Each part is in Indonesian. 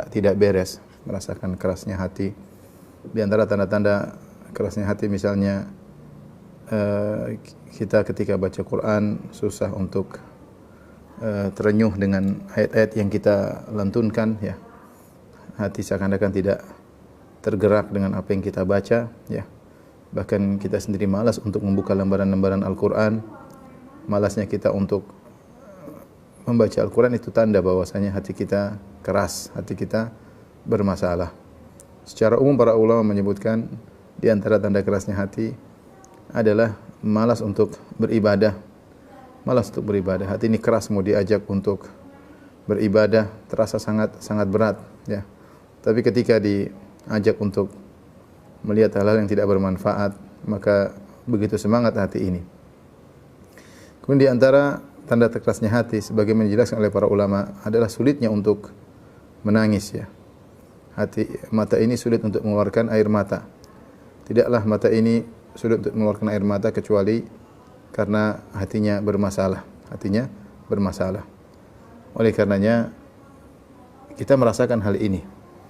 tidak beres, merasakan kerasnya hati. Di antara tanda-tanda kerasnya hati misalnya kita ketika baca Quran susah untuk terenyuh dengan ayat-ayat yang kita lantunkan, ya. Hati seakan-akan tidak tergerak dengan apa yang kita baca, ya. Bahkan kita sendiri malas untuk membuka lembaran-lembaran Al-Quran. Malasnya kita untuk membaca Al-Quran itu tanda bahwasanya hati kita keras, hati kita bermasalah. Secara umum para ulama menyebutkan di antara tanda kerasnya hati adalah malas untuk beribadah. Malas untuk beribadah. Hati ini keras, mau diajak untuk beribadah terasa sangat berat, ya. Tapi ketika diajak untuk melihat hal-hal yang tidak bermanfaat, maka begitu semangat hati ini. Kemudian di antara tanda kerasnya hati sebagaimana dijelaskan oleh para ulama adalah sulitnya untuk menangis, ya. Mata ini sulit untuk mengeluarkan air mata. Tidaklah mata ini sulit untuk mengeluarkan air mata kecuali karena hatinya bermasalah. Hatinya bermasalah. Oleh karenanya kita merasakan hal ini.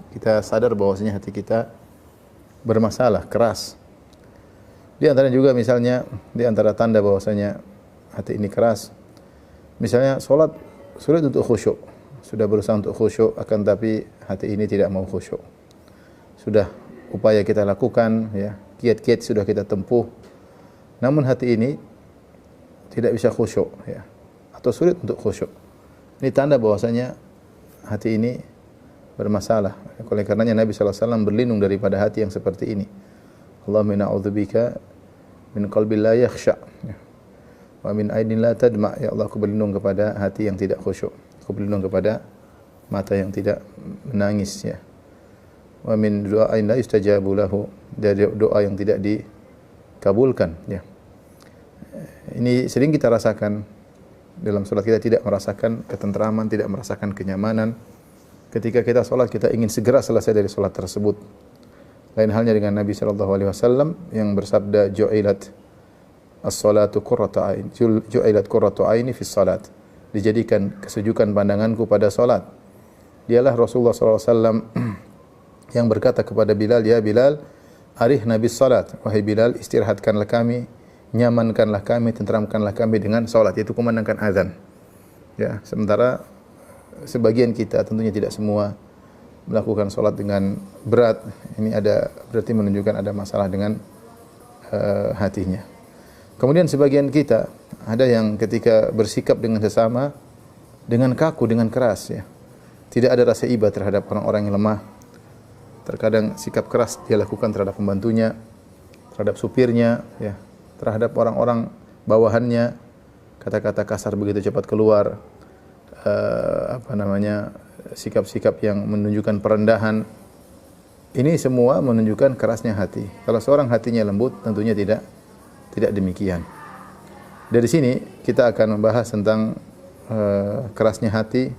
Kita sadar bahwasanya hati kita bermasalah, keras. Di antara juga misalnya di antara tanda bahwasanya hati ini keras, misalnya salat sulit untuk khusyuk. Sudah berusaha untuk khusyuk akan tapi hati ini tidak mau khusyuk. Sudah upaya kita lakukan, ya, kiat-kiat sudah kita tempuh, namun hati ini tidak bisa khusyuk, ya, atau sulit untuk khusyuk. Ini tanda bahwasanya hati ini bermasalah. Oleh karenanya Nabi SAW berlindung daripada hati yang seperti ini. Allahumma inna a'udzubika min qalbin la yakhsha wa min ainin la tadma. Ya Allah, aku berlindung kepada hati yang tidak khusyuk. Aku berlindung kepada mata yang tidak menangis, ya. Wa min du'ain la yustajabu lahu, dari doa yang tidak dikabulkan, ya. Ini sering kita rasakan dalam salat, kita tidak merasakan ketentraman, tidak merasakan kenyamanan. Ketika kita salat kita ingin segera selesai dari salat tersebut. Lain halnya dengan Nabi sallallahu alaihi wasallam yang bersabda ju'ilat as-salatu qurratu ain, ju'ilat qurratu aini fi salat. Dijadikan kesejukan pandanganku pada salat. Dialah Rasulullah sallallahu alaihi wasallam yang berkata kepada Bilal, "Ya Bilal, arihna bis salat." Wahai Bilal, istirahatkanlah kami, nyamankanlah kami, tenteramkanlah kami dengan salat, yaitu kumandangkan azan. Ya, sementara sebagian kita, tentunya tidak semua, melakukan salat dengan berat. Ini berarti menunjukkan ada masalah dengan hatinya. Kemudian sebagian kita ada yang ketika bersikap dengan sesama dengan kaku, dengan keras, ya. Tidak ada rasa iba terhadap orang-orang yang lemah. Terkadang sikap keras dia lakukan terhadap pembantunya, terhadap supirnya, ya, terhadap orang-orang bawahannya. Kata-kata kasar begitu cepat keluar. Sikap-sikap yang menunjukkan perendahan. Ini semua menunjukkan kerasnya hati. Kalau seorang hatinya lembut, tentunya tidak demikian. Dari sini kita akan membahas tentang kerasnya hati,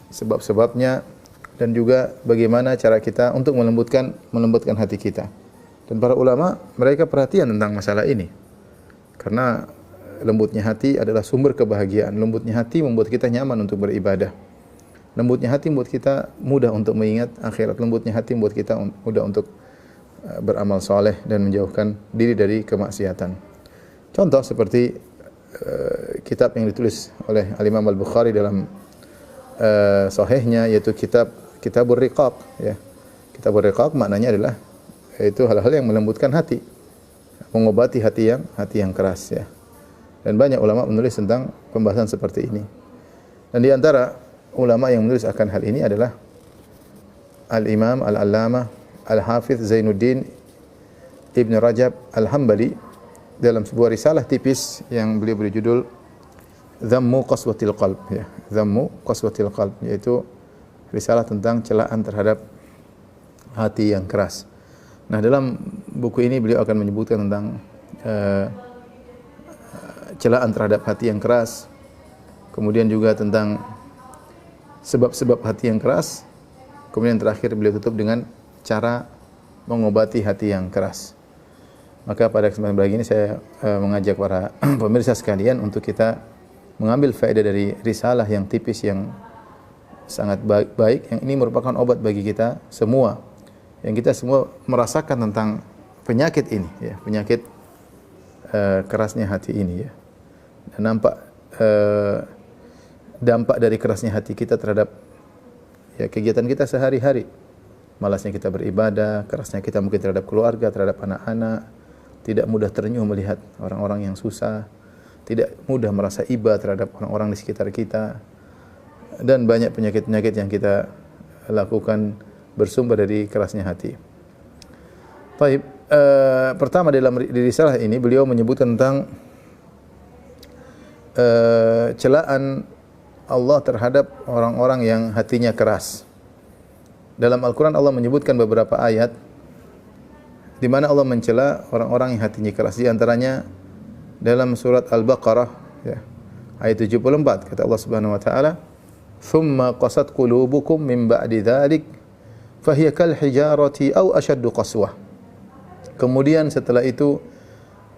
sebab-sebabnya, dan juga bagaimana cara kita untuk melembutkan hati kita. Dan para ulama mereka perhatian tentang masalah ini. Karena lembutnya hati adalah sumber kebahagiaan. Lembutnya hati membuat kita nyaman untuk beribadah. Lembutnya hati membuat kita mudah untuk mengingat akhirat. Lembutnya hati membuat kita mudah untuk beramal soleh dan menjauhkan diri dari kemaksiatan. Contoh seperti kitab yang ditulis oleh Al-Imam Al-Bukhari dalam sahihnya, yaitu Kitabur Riqaq, ya. Kitabur Riqaq maknanya adalah yaitu hal-hal yang melembutkan hati, mengobati hati yang keras, ya. Dan banyak ulama menulis tentang pembahasan seperti ini. Dan di antara ulama yang menulis akan hal ini adalah Al-Imam Al-Allamah Al-Hafidh Zainuddin Ibn Rajab Al-Hambali dalam sebuah risalah tipis yang beliau beri judul Dhammu Qaswatil Qalb, ya. Dhammu Qaswatil Qalb, yaitu risalah tentang celaan terhadap hati yang keras. Nah, dalam buku ini beliau akan menyebutkan tentang celaan terhadap hati yang keras, kemudian juga tentang sebab-sebab hati yang keras, kemudian terakhir beliau tutup dengan cara mengobati hati yang keras. Maka pada kesempatan pagi ini saya mengajak para pemirsa sekalian untuk kita mengambil faedah dari risalah yang tipis yang sangat baik yang ini merupakan obat bagi kita semua. Yang kita semua merasakan tentang penyakit ini ya, penyakit kerasnya hati ini ya. Dan nampak dampak dari kerasnya hati kita terhadap ya kegiatan kita sehari-hari. Malasnya kita beribadah, kerasnya kita mungkin terhadap keluarga, terhadap anak-anak, tidak mudah terenyuh melihat orang-orang yang susah, tidak mudah merasa iba terhadap orang-orang di sekitar kita, dan banyak penyakit-penyakit yang kita lakukan bersumber dari kerasnya hati. Baik, pertama dalam risalah ini beliau menyebutkan tentang celaan Allah terhadap orang-orang yang hatinya keras. Dalam Al-Quran Allah menyebutkan beberapa ayat di mana Allah mencela orang-orang yang hatinya keras. Di antaranya dalam surat Al-Baqarah ya, ayat 74 kata Allah Subhanahu wa taala, "Tsumma qasat qulubukum min ba'di dzalik fahiya kal hijarati aw ashaddu qaswah." Kemudian setelah itu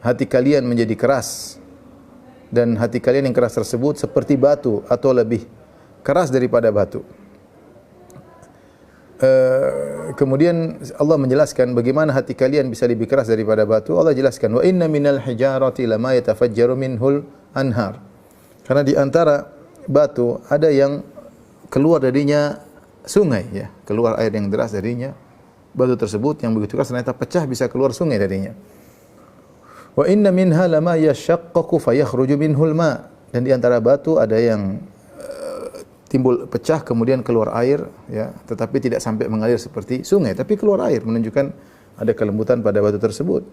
hati kalian menjadi keras, dan hati kalian yang keras tersebut seperti batu atau lebih keras daripada batu. Kemudian Allah menjelaskan bagaimana hati kalian bisa lebih keras daripada batu. Allah jelaskan, wa inna minal hijarati lama yatafajjaru minhul anhar. Karena di antara batu ada yang keluar darinya sungai ya, keluar air yang deras darinya. Batu tersebut yang begitu keras ternyata pecah bisa keluar sungai darinya. Wa inna minha lama yashaqqaqu fayakhruju minhul ma. Dan di antara batu ada yang timbul pecah kemudian keluar air ya, tetapi tidak sampai mengalir seperti sungai, tapi keluar air menunjukkan ada kelembutan pada batu tersebut.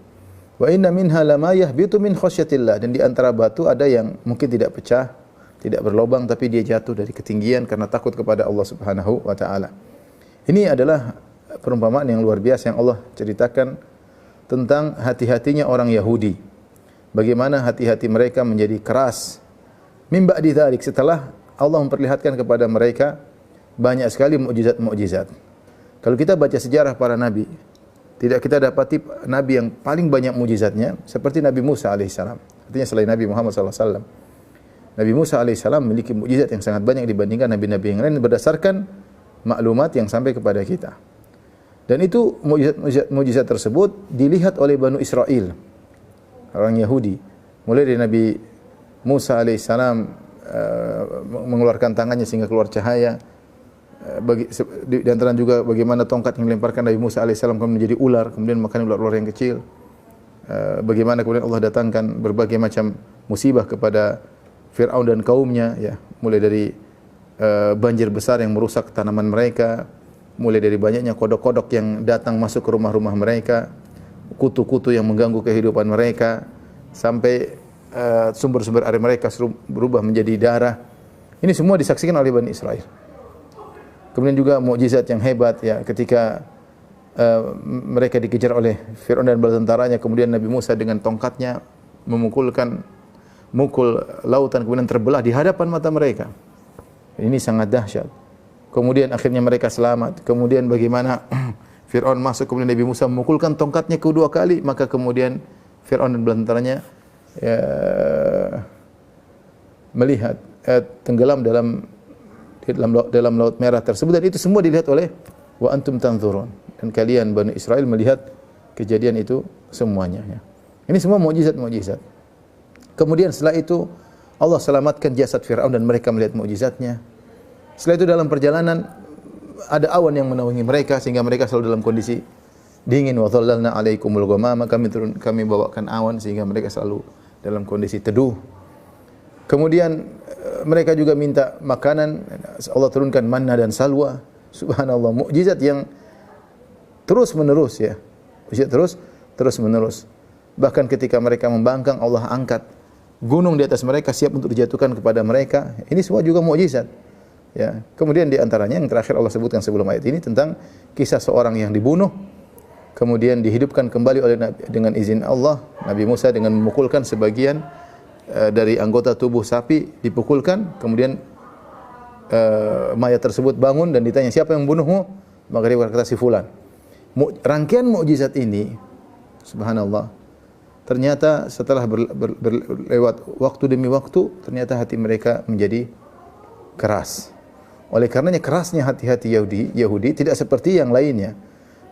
Wa inna minha lama yahbitu min khasyatillah. Dan di antara batu ada yang mungkin tidak pecah, tidak berlobang, tapi dia jatuh dari ketinggian karena takut kepada Allah Subhanahu wa taala. Ini adalah perumpamaan yang luar biasa yang Allah ceritakan tentang hati-hatinya orang Yahudi. Bagaimana hati-hati mereka menjadi keras. Min ba'di dzalik, setelah Allah memperlihatkan kepada mereka banyak sekali mukjizat-mukjizat. Kalau kita baca sejarah para nabi, tidak kita dapati nabi yang paling banyak mukjizatnya seperti Nabi Musa alaihissalam. Artinya selain Nabi Muhammad sallallahu alaihi wasallam. Nabi Musa alaihissalam memiliki mukjizat yang sangat banyak dibandingkan nabi-nabi yang lain berdasarkan maklumat yang sampai kepada kita. Dan itu mukjizat tersebut dilihat oleh Banu Israel, orang Yahudi. Mulai dari Nabi Musa alaihissalam mengeluarkan tangannya sehingga keluar cahaya. Di antara juga bagaimana tongkat yang dilemparkan Nabi Musa alaihissalam kemudian menjadi ular, kemudian makan ular-ular yang kecil. Bagaimana kemudian Allah datangkan berbagai macam musibah kepada Fir'aun dan kaumnya, ya, mulai dari banjir besar yang merusak tanaman mereka, mulai dari banyaknya kodok-kodok yang datang masuk ke rumah-rumah mereka, kutu-kutu yang mengganggu kehidupan mereka, sampai sumber-sumber air mereka berubah menjadi darah. Ini semua disaksikan oleh Bani Israel. Kemudian juga mukjizat yang hebat ya, ketika mereka dikejar oleh Fir'aun dan bala tentaranya, kemudian Nabi Musa dengan tongkatnya mukul lautan, kemudian terbelah di hadapan mata mereka. Ini sangat dahsyat. Kemudian akhirnya mereka selamat. Kemudian bagaimana Fir'aun masuk, kemudian Nabi Musa memukulkan tongkatnya kedua kali, maka kemudian Fir'aun dan bala tentaranya melihat tenggelam dalam laut merah tersebut, dan itu semua dilihat oleh wa antum tanzurun, dan kalian Bani Israel melihat kejadian itu semuanya ya. Ini semua mukjizat-mukjizat. Kemudian setelah itu Allah selamatkan jasad Fir'aun dan mereka melihat mukjizatnya. Setelah itu dalam perjalanan ada awan yang menaungi mereka sehingga mereka selalu dalam kondisi dingin. Wa dhallalna 'alaikumul ghamama, kami bawakan awan sehingga mereka selalu dalam kondisi teduh. Kemudian mereka juga minta makanan, Allah turunkan manna dan salwa. Subhanallah, mukjizat yang terus menerus ya. Mukjizat terus menerus. Bahkan ketika mereka membangkang, Allah angkat gunung di atas mereka siap untuk dijatuhkan kepada mereka. Ini semua juga mukjizat. Ya. Kemudian di antaranya yang terakhir Allah sebutkan sebelum ayat ini tentang kisah seorang yang dibunuh, kemudian dihidupkan kembali dengan izin Allah. Nabi Musa dengan memukulkan sebagian dari anggota tubuh sapi, dipukulkan, kemudian mayat tersebut bangun dan ditanya, siapa yang membunuhmu? Maka dia berkata, si fulan. Rangkaian mukjizat ini, subhanallah, ternyata setelah berlewat waktu demi waktu, ternyata hati mereka menjadi keras. Oleh karenanya kerasnya hati-hati Yahudi tidak seperti yang lainnya.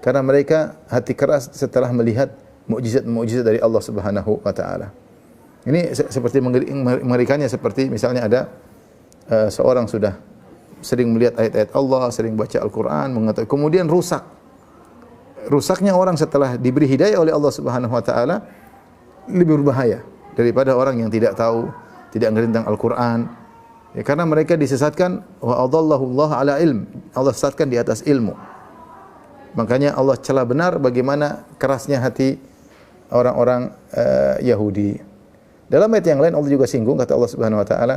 Karena mereka hati keras setelah melihat mukjizat-mukjizat dari Allah Subhanahu wa taala. Ini seperti mengerikannya, seperti misalnya ada seorang sudah sering melihat ayat-ayat Allah, sering baca Al-Qur'an, mengetahui, kemudian rusak. Rusaknya orang setelah diberi hidayah oleh Allah Subhanahu wa taala lebih berbahaya daripada orang yang tidak tahu, tidak mengerti tentang Al-Qur'an. Ya, karena mereka disesatkan, wa adallahu Allah ala ilm. Allah sesatkan di atas ilmu. Makanya Allah celah benar bagaimana kerasnya hati orang-orang Yahudi. Dalam ayat yang lain Allah juga singgung, kata Allah Subhanahu wa taala,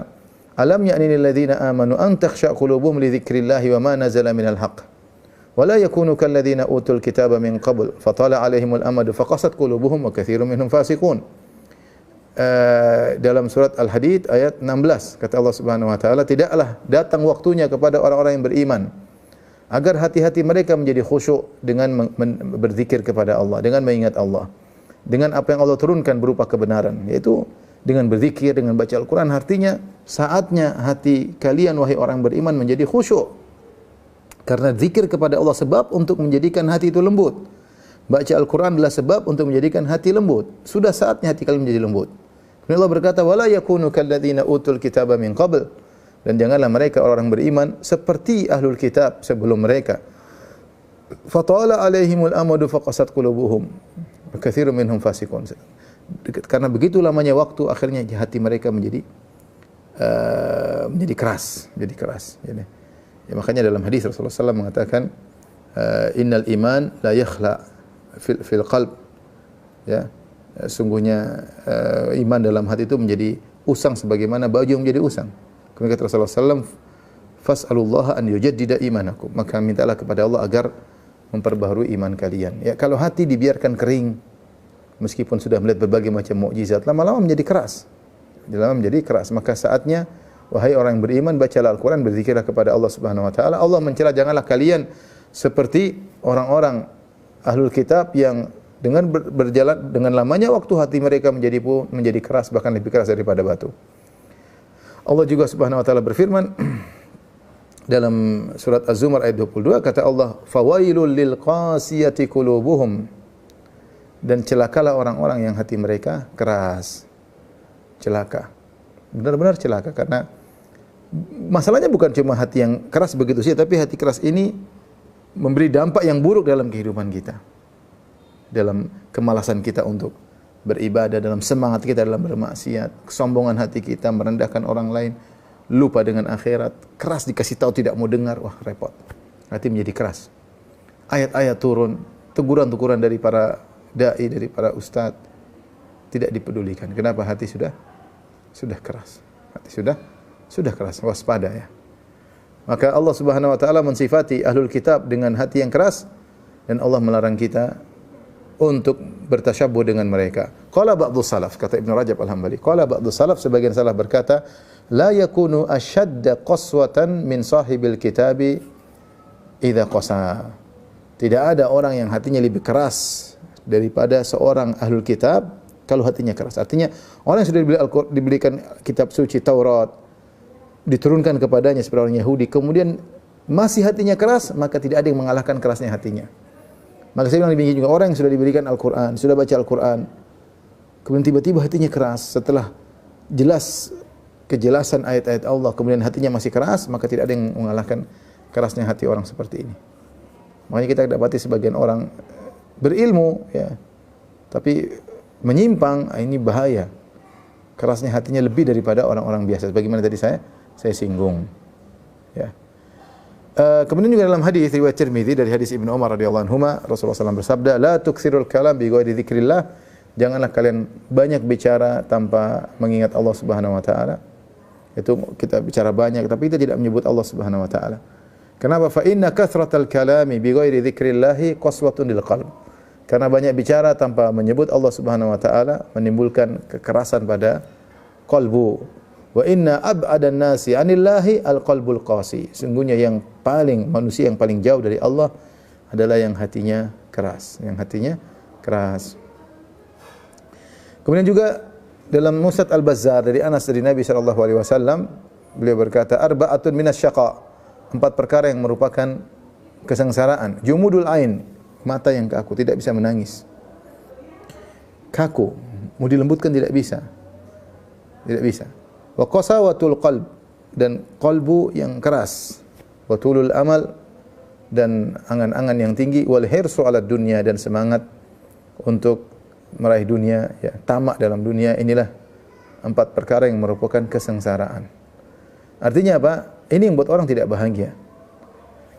"Alam ya'ni lil ladzina amanu an takhsha qulubuhum li dzikrillahi wa ma nazala minal haqq wa la yakunu kal ladzina utul kitaba min qabl fatala 'alaihimul amadu faqasat qulubuhum wa katsirun minhum fasiqun." Dalam surat Al-Hadid ayat 16 kata Allah Subhanahu wa taala, tidaklah datang waktunya kepada orang-orang yang beriman agar hati-hati mereka menjadi khusyuk dengan berzikir kepada Allah, dengan mengingat Allah, dengan apa yang Allah turunkan berupa kebenaran, yaitu dengan berzikir, dengan baca Al-Quran. Artinya saatnya hati kalian wahai orang beriman menjadi khusyuk, karena zikir kepada Allah sebab untuk menjadikan hati itu lembut. Baca Al-Quran adalah sebab untuk menjadikan hati lembut. Sudah saatnya hati kalian menjadi lembut. Kemudian Allah berkata, wala yakunu kalladzina utul kitaba min qabl, dan janganlah mereka orang beriman seperti ahlul kitab sebelum mereka. Fatala alaihimul amadu faqasat qulubuhum wa katsirun minhum fasiqun. Karena begitu lamanya waktu, akhirnya hati mereka menjadi keras, Jadi, ya, makanya dalam hadis Rasulullah SAW mengatakan, innal iman la yakhla fil qalb. Ya, sungguhnya iman dalam hati itu menjadi usang sebagaimana baju yang menjadi usang. Kemudian kata Rasulullah SAW, fas'alullaha an yujaddida imanakum. Maka mintalah kepada Allah agar memperbaharui iman kalian. Ya, kalau hati dibiarkan kering, meskipun sudah melihat berbagai macam mukjizat, lama-lama menjadi keras. Maka saatnya, wahai orang yang beriman, bacalah Al-Quran, berzikirlah kepada Allah Subhanahu wa taala. Allah mencela, janganlah kalian seperti orang-orang ahlul kitab yang dengan berjalan dengan lamanya waktu hati mereka menjadi keras, bahkan lebih keras daripada batu. Allah juga Subhanahu wa taala berfirman dalam surat Az-Zumar ayat 22, kata Allah, fawailul lil qasiyati qulubuhum, dan celakalah orang-orang yang hati mereka keras. Celaka. Benar-benar celaka, karena masalahnya bukan cuma hati yang keras begitu saja, tapi hati keras ini memberi dampak yang buruk dalam kehidupan kita. Dalam kemalasan kita untuk beribadah, dalam semangat kita dalam bermaksiat, kesombongan hati kita merendahkan orang lain, lupa dengan akhirat, keras dikasih tahu tidak mau dengar, wah repot. Hati menjadi keras. Ayat-ayat turun, teguran-teguran dari para dai, dari para ustaz tidak dipedulikan. Kenapa? Hati sudah keras. Hati sudah keras, waspada ya. Maka Allah Subhanahu wa taala mensifati ahlul kitab dengan hati yang keras, dan Allah melarang kita untuk bertasyabbuh dengan mereka. Qala ba'dhu salaf, kata Ibnu Rajab Al-Hambali, qala ba'dhu salaf, sebagian salaf berkata, la yakunu ashadda qaswatan min sahibil kitabi idza qasa. Tidak ada orang yang hatinya lebih keras daripada seorang ahlul kitab kalau hatinya keras. Artinya orang yang sudah diberikan kitab suci Taurat, diturunkan kepadanya seperti orang Yahudi, kemudian masih hatinya keras, maka tidak ada yang mengalahkan kerasnya hatinya. Maka saya bilang demikian juga orang yang sudah diberikan Al-Quran, sudah baca Al-Quran, kemudian tiba-tiba hatinya keras, setelah jelas kejelasan ayat-ayat Allah, kemudian hatinya masih keras, maka tidak ada yang mengalahkan kerasnya hati orang seperti ini. Makanya kita dapati sebagian orang berilmu, ya, tapi menyimpang, ini bahaya. Kerasnya hatinya lebih daripada orang-orang biasa. Bagaimana tadi saya singgung. Ya. Kemudian juga dalam hadis riwayat Tirmizi dari hadis Ibnu Umar radhiyallahu anhu, Rasulullah SAW bersabda, la tuktsirul kalam bi ghairi dzikrillah. Janganlah kalian banyak bicara tanpa mengingat Allah Subhanahu wa taala. Itu kita bicara banyak tapi kita tidak menyebut Allah Subhanahu wa taala. Kenapa? Fa inna kathratal kalami bi ghairi dzikrillah qaswatun lil qalb. Karena banyak bicara tanpa menyebut Allah Subhanahu wa taala menimbulkan kekerasan pada qalbu. Wa inna ab'adan nasi 'anillahi al-qalbul qasi. Sungguhnya manusia yang paling jauh dari Allah adalah yang hatinya keras, Kemudian juga dalam Musnad Al-Bazzar dari Anas dari Nabi sallallahu alaihi wasallam, beliau berkata, arba'atun minasyaqa. 4 perkara yang merupakan kesengsaraan. Jumudul ain, mata yang kaku, tidak bisa menangis. Kaku, mau dilembutkan tidak bisa. Tidak bisa. Wa qasawatul qalb, dan qalbu yang keras. Wa tulul amal, dan angan-angan yang tinggi. Wal hirsu 'ala dunya, dan semangat untuk meraih dunia, ya, tamak dalam dunia. Inilah 4 perkara yang merupakan kesengsaraan. Artinya apa? Ini yang membuat orang tidak bahagia.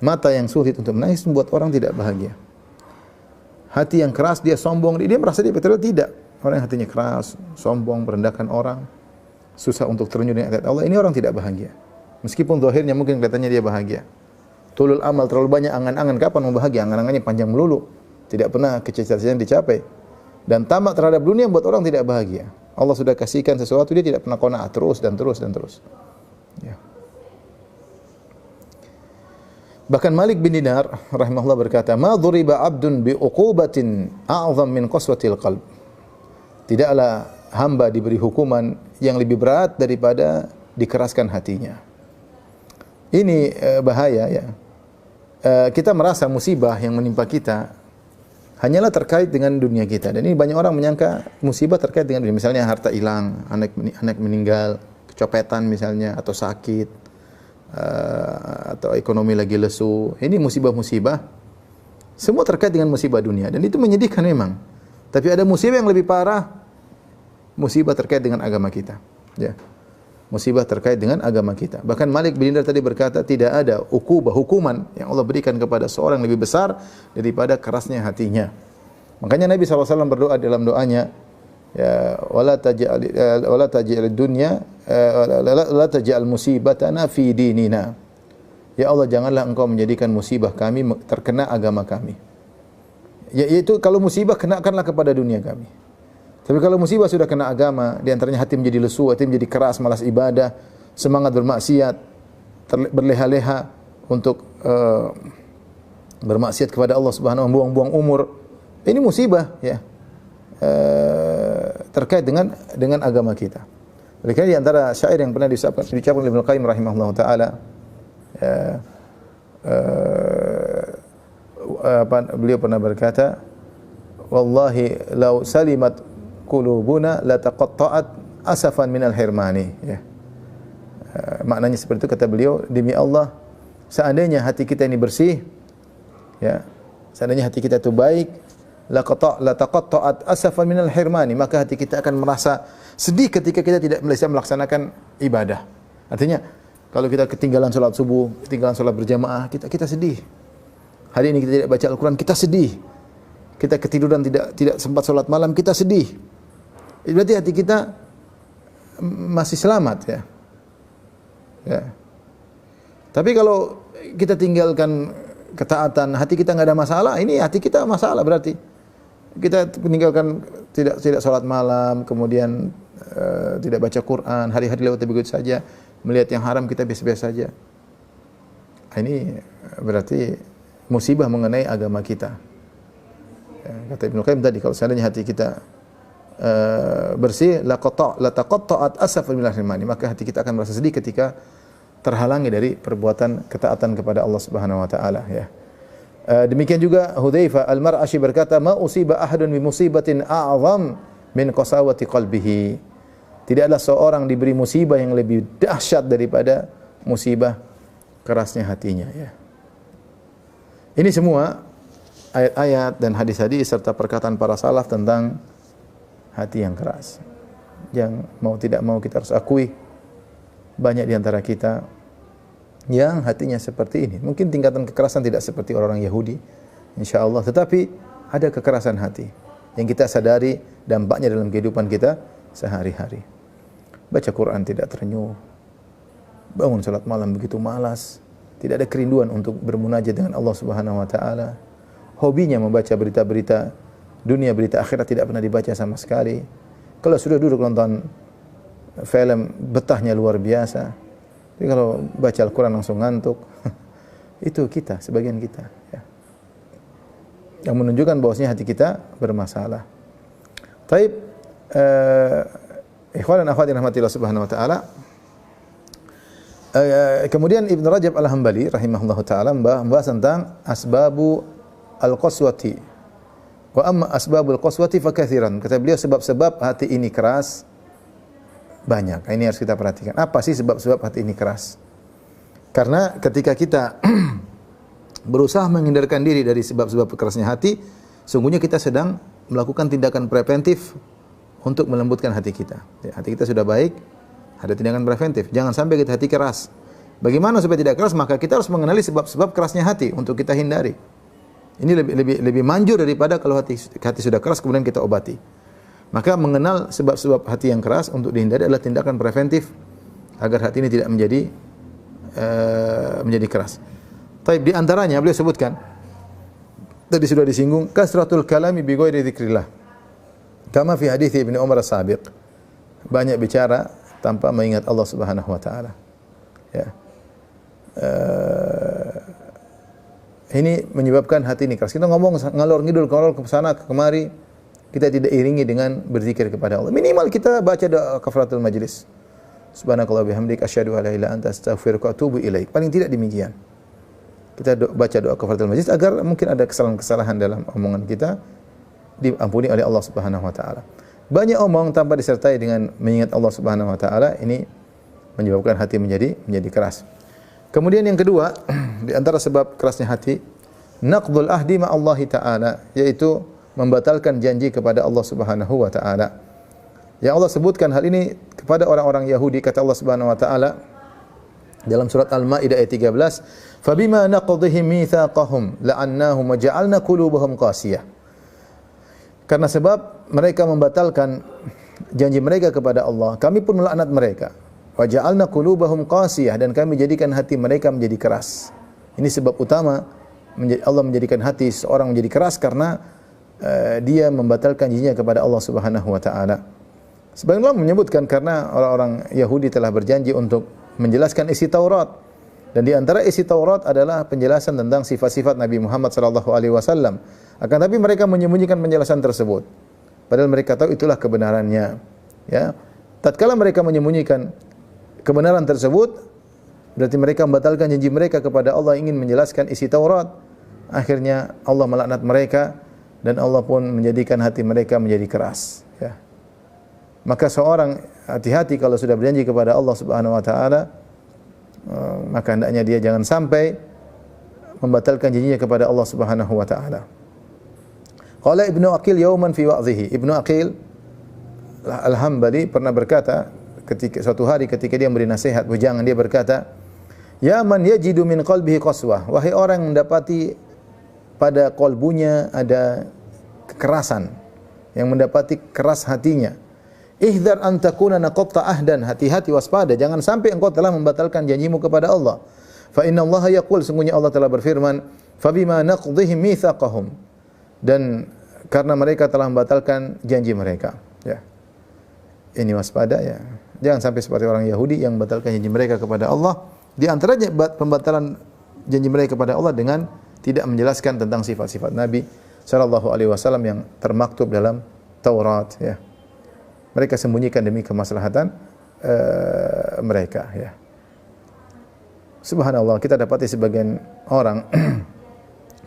Mata yang sulit untuk menangis membuat orang tidak bahagia. Hati yang keras, dia sombong, dia merasa dia betul, tidak. Orang yang hatinya keras, sombong, merendahkan orang, susah untuk terjun dengan ayat Allah, ini orang tidak bahagia. Meskipun zahirnya mungkin kelihatannya dia bahagia. Tulul amal, terlalu banyak angan-angan, kapan mau bahagia? Angan-angannya panjang melulu, tidak pernah kecita-citaan dicapai. Dan tamak terhadap dunia membuat orang tidak bahagia. Allah sudah kasihkan sesuatu, dia tidak pernah qanaah, terus dan terus dan terus. Ya. Bahkan Malik bin Dinar rahimahullah berkata, "Ma dhuriba 'abdun bi uqubatin a'zam min qaswatil qalb." Tidaklah hamba diberi hukuman yang lebih berat daripada dikeraskan hatinya. Ini bahaya, ya. Kita merasa musibah yang menimpa kita hanyalah terkait dengan dunia kita. Dan ini banyak orang menyangka musibah terkait dengan dunia. Misalnya harta hilang, anak meninggal, kecopetan misalnya, atau sakit, atau ekonomi lagi lesu. Ini musibah-musibah. Semua terkait dengan musibah dunia. Dan itu menyedihkan memang. Tapi ada musibah yang lebih parah. Musibah terkait dengan agama kita. Ya. Musibah terkait dengan agama kita. Bahkan Malik bin Dinar tadi berkata, tidak ada hukuman yang Allah berikan kepada seorang yang lebih besar daripada kerasnya hatinya. Makanya Nabi SAW berdoa dalam doanya, ya, wala taj'al dunya la taj'al musibatana fi dinina. Ya Allah, janganlah engkau menjadikan musibah kami terkena agama kami. Yaitu kalau musibah kenakanlah kepada dunia kami. Tapi kalau musibah sudah kena agama, di antaranya hati menjadi lesu, hati menjadi keras, malas ibadah, semangat bermaksiat, berleha-leha untuk bermaksiat kepada Allah Subhanahu wa taala, buang-buang umur. Ini musibah, ya. Terkait dengan agama kita. Oleh karena di antara syair yang pernah diucapkan oleh Ibnu Qayyim rahimahullah taala, beliau pernah berkata, wallahi law salimat qulubuna la taqatta'at asafan minal hirmani, ya. Maknanya seperti itu kata beliau, demi Allah, seandainya hati kita ini bersih, ya, seandainya hati kita itu baik, la taqatta'at asafan minal hirmani, maka hati kita akan merasa sedih ketika kita tidak bisa melaksanakan ibadah. Artinya kalau kita ketinggalan salat subuh, ketinggalan salat berjamaah, kita sedih. Hari ini kita tidak baca Al-Qur'an, kita sedih. Kita ketiduran tidak sempat salat malam, kita sedih. Berarti hati kita masih selamat, ya. Ya. Tapi kalau kita tinggalkan ketaatan, hati kita nggak ada masalah, ini hati kita masalah berarti. Kita meninggalkan tidak salat malam, kemudian tidak baca Quran, hari-hari lewat begitu saja, melihat yang haram kita biasa-biasa saja. Ini berarti musibah mengenai agama kita. Ya, kata Ibnu Qayyim tadi, kalau seandainya hati kita bersih, la taqatta'at asafan minal hirmani, maka hati kita akan merasa sedih ketika terhalangi dari perbuatan ketaatan kepada Allah Subhanahu wa taala, ya. Demikian juga Hudzaifah Al-Mar'ashi berkata, ma usiba ahadun bi musibatin a'zam min qasawati qalbihi. Tidaklah seorang diberi musibah yang lebih dahsyat daripada musibah kerasnya hatinya, ya. Ini semua ayat-ayat dan hadis-hadis serta perkataan para salaf tentang hati yang keras. Yang mau tidak mau kita harus akui, banyak di antara kita yang hatinya seperti ini. Mungkin tingkatan kekerasan tidak seperti orang-orang Yahudi, insyaallah, tetapi ada kekerasan hati yang kita sadari dampaknya dalam kehidupan kita sehari-hari. Baca Quran tidak terenyuh, bangun salat malam begitu malas, tidak ada kerinduan untuk bermunajat dengan Allah Subhanahu wa taala. Hobinya membaca berita-berita dunia, berita akhirat tidak pernah dibaca sama sekali. Kalau sudah duduk nonton film, betahnya luar biasa. Tapi kalau baca Al-Quran langsung ngantuk. Itu kita, sebagian kita, ya. Yang menunjukkan bahwasanya hati kita bermasalah. Taib, ikhwan dan akhwat yang rahmatillah subhanahu wa ta'ala, Kemudian Ibn Rajab Al-Hambali rahimahullahu taala membahas tentang asbabu al-qaswati. Wa amma asbabul qaswati fakathiran. Kata beliau sebab-sebab hati ini keras banyak. Ini harus kita perhatikan. Apa sih sebab-sebab hati ini keras? Karena ketika kita berusaha menghindarkan diri dari sebab-sebab kerasnya hati, sungguhnya kita sedang melakukan tindakan preventif untuk melembutkan hati kita. Hati kita sudah baik, ada tindakan preventif. Jangan sampai kita hati keras. Bagaimana supaya tidak keras? Maka kita harus mengenali sebab-sebab kerasnya hati untuk kita hindari. Ini lebih manjur daripada kalau hati sudah keras kemudian kita obati. Maka mengenal sebab-sebab hati yang keras untuk dihindari adalah tindakan preventif agar hati ini tidak menjadi keras. Taib, di antaranya beliau sebutkan tadi sudah disinggung kasratul kalami bi ghairi dzikrillah. Kama fi hadits Ibnu Umar as-sabiq. Banyak bicara tanpa mengingat Allah Subhanahu wa taala. Ya. Ini menyebabkan hati ini keras. Kita ngomong ngalor ngidul ke sana ke kemari, kita tidak iringi dengan berzikir kepada Allah. Minimal kita baca doa kafaratul majlis. Subhanakallah bihamdik asyhadu an la ilaha illa anta astaghfiruka wa atubu ilaik. Paling tidak demikian. Kita baca doa kafaratul majlis agar mungkin ada kesalahan-kesalahan dalam omongan kita diampuni oleh Allah Subhanahu wa taala. Banyak omong tanpa disertai dengan mengingat Allah Subhanahu wa taala, ini menyebabkan hati menjadi keras. Kemudian yang kedua, di antara sebab kerasnya hati, naqdul ahdi ma Allah taala, yaitu membatalkan janji kepada Allah Subhanahu wa taala. Yang Allah sebutkan hal ini kepada orang-orang Yahudi, kata Allah Subhanahu wa taala dalam surat Al-Maidah ayat 13, "Fabima naqdihim mitsaqahum la'annahum wa ja'alna qulubahum qasiyah." Karena sebab mereka membatalkan janji mereka kepada Allah, kami pun melaknat mereka. Wa ja'alna qulubahum qasiyah, dan kami jadikan hati mereka menjadi keras. Ini sebab utama Allah menjadikan hati seorang menjadi keras karena dia membatalkan janjinya kepada Allah Subhanahu wa taala. Sebagian ulama menyebutkan karena orang-orang Yahudi telah berjanji untuk menjelaskan isi Taurat, dan di antara isi Taurat adalah penjelasan tentang sifat-sifat Nabi Muhammad sallallahu alaihi wasallam. Akan tapi mereka menyembunyikan penjelasan tersebut. Padahal mereka tahu itulah kebenarannya. Ya. Tatkala mereka menyembunyikan kebenaran tersebut, berarti mereka membatalkan janji mereka kepada Allah ingin menjelaskan isi Taurat. Akhirnya Allah melaknat mereka dan Allah pun menjadikan hati mereka menjadi keras. Ya. Maka seorang hati-hati kalau sudah berjanji kepada Allah Subhanahu wa taala, maka hendaknya dia jangan sampai membatalkan janjinya kepada Allah Subhanahu wa taala. Qala Ibnu Aqil yawman fi wa'dhihi. Ibnu Aqil Al-Hambali pernah berkata suatu hari ketika dia memberi nasihat bujangan, dia berkata, "Ya man yajidu min qalbihi qaswah." Wahai orang yang mendapati pada kalbunya ada kekerasan, yang mendapati keras hatinya. Ihdar an takuna naqatta ahdan, hati-hati waspada, jangan sampai engkau telah membatalkan janjimu kepada Allah. Fa inna Allah yaqul, sungguhnya Allah telah berfirman, "Fa bima naqdhihim mitsaqahum." Dan karena mereka telah membatalkan janji mereka. Ya. Ini waspada ya. Jangan sampai seperti orang Yahudi yang membatalkan janji mereka kepada Allah. Di antaranya pembatalan janji mereka kepada Allah dengan tidak menjelaskan tentang sifat-sifat Nabi sallallahu alaihi wasallam yang termaktub dalam Taurat ya. Mereka sembunyikan demi kemaslahatan mereka ya. Subhanallah, kita dapati sebagian orang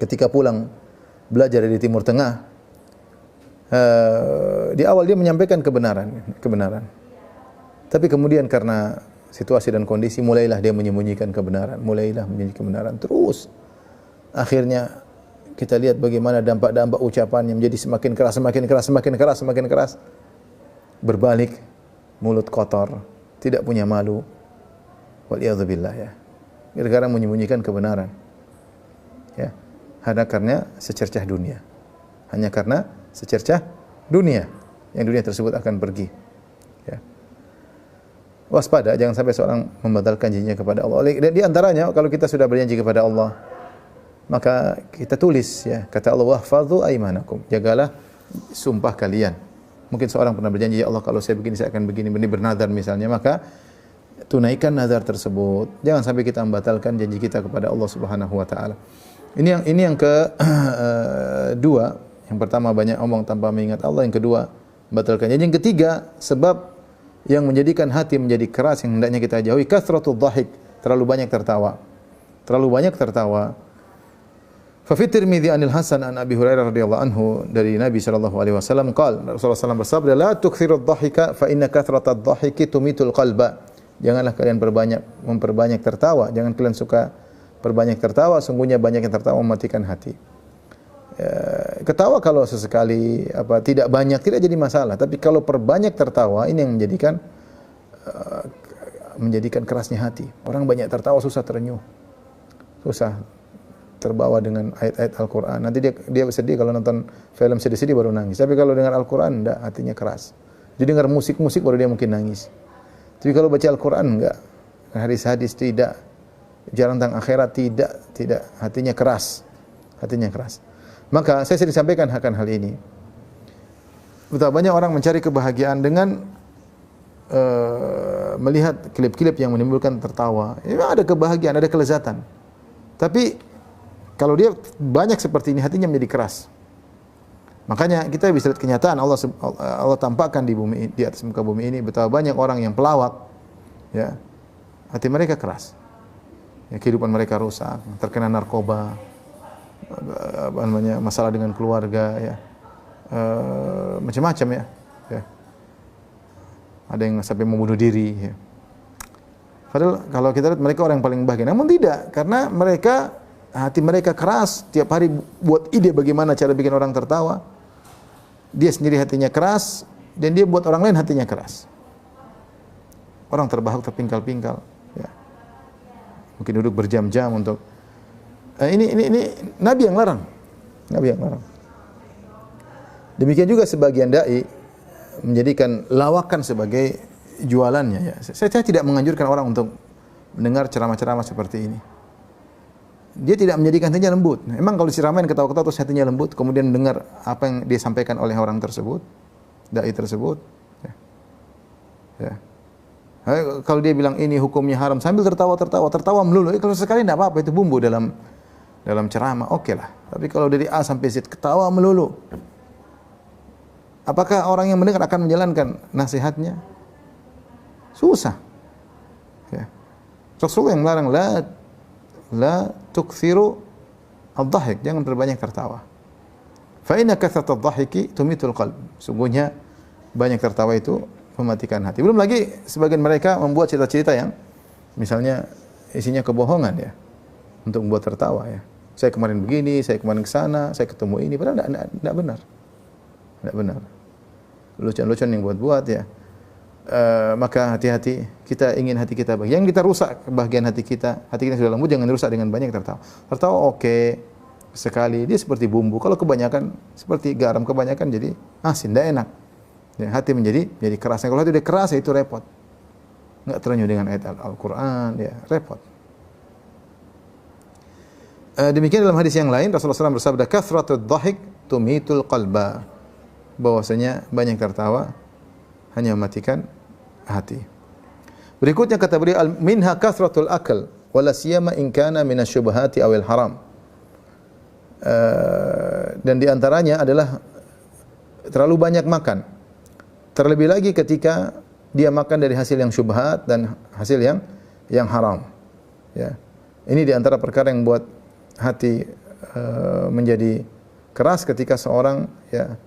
ketika pulang belajar di Timur Tengah, di awal dia menyampaikan kebenaran. Tapi kemudian karena situasi dan kondisi mulailah dia menyembunyikan kebenaran, terus akhirnya kita lihat bagaimana dampak-dampak ucapannya menjadi semakin keras, berbalik, mulut kotor, tidak punya malu. Waliyadzubillah ya. Gara-gara menyembunyikan kebenaran. Ya. Hanya karena secercah dunia. Yang dunia tersebut akan pergi. Ya. Waspada, jangan sampai seorang membatalkan janjinya kepada Allah. Di antaranya kalau kita sudah berjanji kepada Allah, maka kita tulis ya, kata Allah, wahfadzu aimanakum, jagalah sumpah kalian. Mungkin seorang pernah berjanji, ya Allah kalau saya begini saya akan begini, bernazar misalnya, maka tunaikan nazar tersebut. Jangan sampai kita membatalkan janji kita kepada Allah Subhanahu wa taala. Ini yang kedua. Yang pertama banyak omong tanpa mengingat Allah, yang kedua membatalkan janji. Yang ketiga, sebab yang menjadikan hati menjadi keras yang hendaknya kita jauhi, kathratul dhahik, terlalu banyak tertawa. Terlalu banyak tertawa. Fa fi Tirmidzi anil Hasan an Abi Hurairah radhiyallahu anhu dari Nabi sallallahu alaihi wasallam qala Rasulullah SAW bersabda la tukthirud dhahika fa inna kathratad dhahiki tumitul qalba. Janganlah kalian memperbanyak tertawa, jangan kalian suka perbanyak tertawa, sungguhnya banyak yang tertawa mematikan hati. Ketawa kalau sesekali tidak banyak tidak jadi masalah, tapi kalau perbanyak tertawa ini yang menjadikan kerasnya hati. Orang banyak tertawa susah terenyuh. Susah terbawa dengan ayat-ayat Al-Qur'an. Nanti dia sedih kalau nonton film sedih-sedih baru nangis. Tapi kalau dengar Al-Qur'an enggak, hatinya keras. Dia dengar musik-musik baru dia mungkin nangis. Tapi kalau baca Al-Qur'an enggak. Hadis-hadis tidak. Bicara tentang akhirat tidak. Hatinya keras. Hatinya keras. Maka saya sering sampaikan akan hal ini. Betapa banyak orang mencari kebahagiaan dengan melihat klip-klip yang menimbulkan tertawa. Memang ada kebahagiaan, ada kelezatan. Tapi kalau dia banyak seperti ini, hatinya menjadi keras. Makanya kita bisa lihat kenyataan Allah tampakkan di bumi, di atas muka bumi ini betapa banyak orang yang pelawak, ya, hati mereka keras, ya, kehidupan mereka rusak, terkena narkoba, masalah dengan keluarga, ya, macam-macam ya, ya. Ada yang sampai membunuh diri. Ya. Padahal kalau kita lihat mereka orang yang paling bahagia, namun tidak, karena hati mereka keras, tiap hari buat ide bagaimana cara bikin orang tertawa. Dia sendiri hatinya keras, dan dia buat orang lain hatinya keras. Orang terbahak terpingkal-pingkal. Ya. Mungkin duduk berjam-jam untuk ini Nabi yang larang. Nabi yang larang. Demikian juga sebagian dai menjadikan lawakan sebagai jualannya. Ya. Saya tidak menganjurkan orang untuk mendengar ceramah-ceramah seperti ini. Dia tidak menjadikan hatinya lembut. Memang kalau diceramain ketawa-ketawa terus hatinya lembut, kemudian mendengar apa yang dia sampaikan oleh orang tersebut, dai tersebut, ya. Ya. Kalau dia bilang ini hukumnya haram sambil tertawa melulu, kalau sekali tidak apa-apa, itu bumbu dalam ceramah, oke lah. Tapi kalau dari A sampai Z ketawa melulu, apakah orang yang mendengar akan menjalankan nasihatnya? Susah. Ya. Rasulullah yang melarang la tukthiru ad-dhahik, jangan berbanyak tertawa. Fa inna kathratad dhahiki tumitul qalb. Sungguhnya banyak tertawa itu mematikan hati. Belum lagi sebagian mereka membuat cerita-cerita yang misalnya isinya kebohongan ya, untuk membuat tertawa ya. Saya kemarin begini, saya kemarin ke sana, saya ketemu ini, padahal tidak benar. Tidak benar. Lucuan-lucuan yang buat-buat ya. Maka hati-hati, kita ingin hati kita bahagia. Yang kita rusak kebahagiaan hati kita sudah lembut, jangan rusak dengan banyak tertawa. Tertawa oke, sekali, dia seperti bumbu. Kalau kebanyakan seperti garam, kebanyakan jadi asin, tidak enak. Ya, hati menjadi keras. Kalau hati udah keras, ya itu repot. Enggak terenyuh dengan ayat Al-Quran, ya repot. Demikian dalam hadis yang lain Rasulullah SAW bersabda, kathratud dhahik tumitul qalba. Bahwasanya banyak tertawa hanya mematikan hati. Berikutnya kata beliau, minha kathratul akal wala siyama in kana minasyubhati awil haram. Dan di antaranya adalah terlalu banyak makan. Terlebih lagi ketika dia makan dari hasil yang syubhat dan hasil yang haram. Ya. Ini di antara perkara yang buat hati menjadi keras ketika seorang ya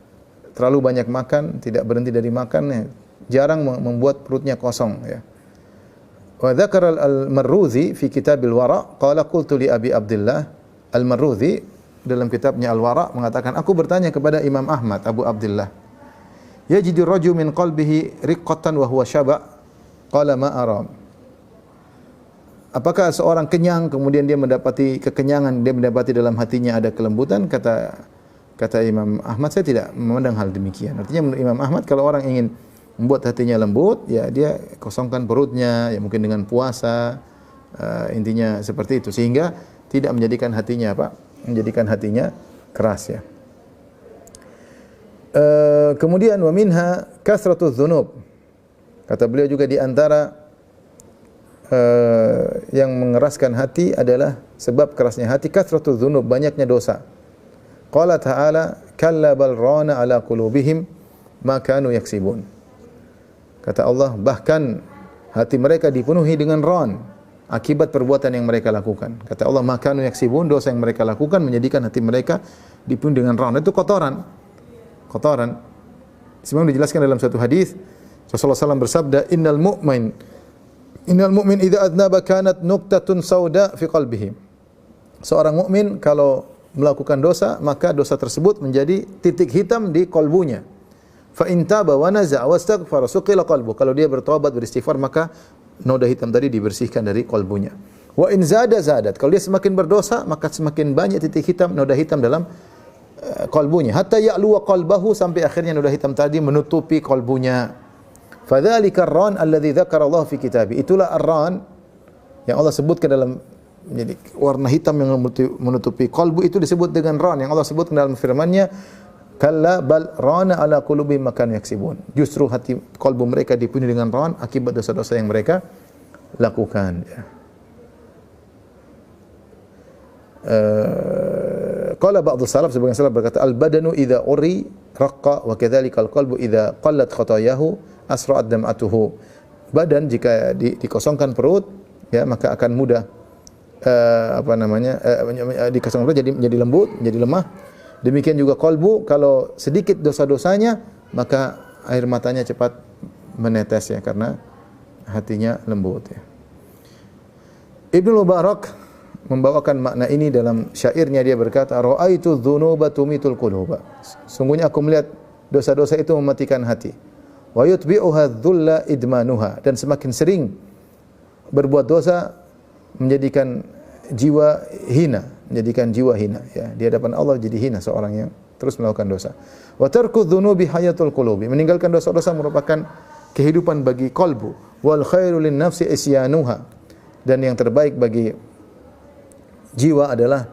terlalu banyak makan, tidak berhenti dari makan, ya, jarang membuat perutnya kosong ya. Wa dzakara al-Marruzi fi Kitabil Wara' qala qultu li Abi Abdullah. Al-Marruzi dalam kitabnya Al-Wara' mengatakan, aku bertanya kepada Imam Ahmad Abu Abdullah, yajidu rajul min qalbihi riqqatan wa huwa syaba' qala ma aram. Apakah seorang kenyang kemudian dia mendapati kekenyangan, dia mendapati dalam hatinya ada kelembutan? Kata Imam Ahmad, saya tidak memandang hal demikian. Artinya menurut Imam Ahmad, kalau orang ingin membuat hatinya lembut, ya dia kosongkan perutnya, ya mungkin dengan puasa, intinya seperti itu, sehingga tidak menjadikan hatinya menjadikan hatinya keras ya. Kemudian wa minha kathratuz dzunub. Kata beliau juga di antara yang mengeraskan hati adalah sebab kerasnya hati kathratuz dzunub, banyaknya dosa. Qala ta'ala kalla bal rana ala qulubihim ma kanu yaksibun. Kata Allah, bahkan hati mereka dipenuhi dengan ran. akibat perbuatan yang mereka lakukan. Kata Allah, makanu yaksibun, dosa yang mereka lakukan menjadikan hati mereka dipenuhi dengan ron. Itu kotoran. Kotoran. Sebagaimana dijelaskan dalam satu hadis, Rasulullah SAW bersabda, Innal mu'min idza adnaba kanat nuqtatun sauda fi qalbihi. Seorang mukmin kalau melakukan dosa, maka dosa tersebut menjadi titik hitam di kalbunya. Fa in taba wa naza'a wastaghfara suqila qalbu. Kalau dia bertobat, beristighfar, maka noda hitam tadi dibersihkan dari kalbunya. Wa in zada zadat. Kalau dia semakin berdosa, maka semakin banyak titik hitam, noda hitam dalam kalbunya. Hatta ya'luwa qalbahu, sampai akhirnya noda hitam tadi menutupi kalbunya. Fadzalika ar-ran alladzi dzakara Allah fi kitabi. Itulah ar-ran yang Allah sebutkan dalam, jadi warna hitam yang menutupi kalbu itu disebut dengan ran, yang Allah sebutkan dalam firman-Nya, kalla bal rana ala qulubihim ma kanu yaksibun. Justru hati kalbu mereka dipenuhi dengan ran akibat dosa-dosa yang mereka lakukan. Qala ba'dhu salaf, sebagian salaf berkata, al-badanu idza uri raqqa wa kadzalika al-qalbu idza qallat khatayahu asra'at dam'atuhu. Badan jika dikosongkan perut, ya, maka akan mudah dikosongkan perut jadi lembut, jadi lemah. Demikian juga kalbu, kalau sedikit dosa-dosanya, maka air matanya cepat menetes, ya, karena hatinya lembut, ya. Ibnu Mubarak membawakan makna ini dalam syairnya. Dia berkata, ra'aitu dzunuba tumitul quluba. Sungguhnya aku melihat dosa-dosa itu mematikan hati. Wa yutbi'uha dhulla idmanuha. Dan semakin sering berbuat dosa menjadikan jiwa hina, ya. Di hadapan Allah jadi hina seorang yang terus melakukan dosa. Wa tarku dzunubi hayatul qulubi. Meninggalkan dosa-dosa merupakan kehidupan bagi kalbu. Wal khairu lin nafsi isyanuha. Dan yang terbaik bagi jiwa adalah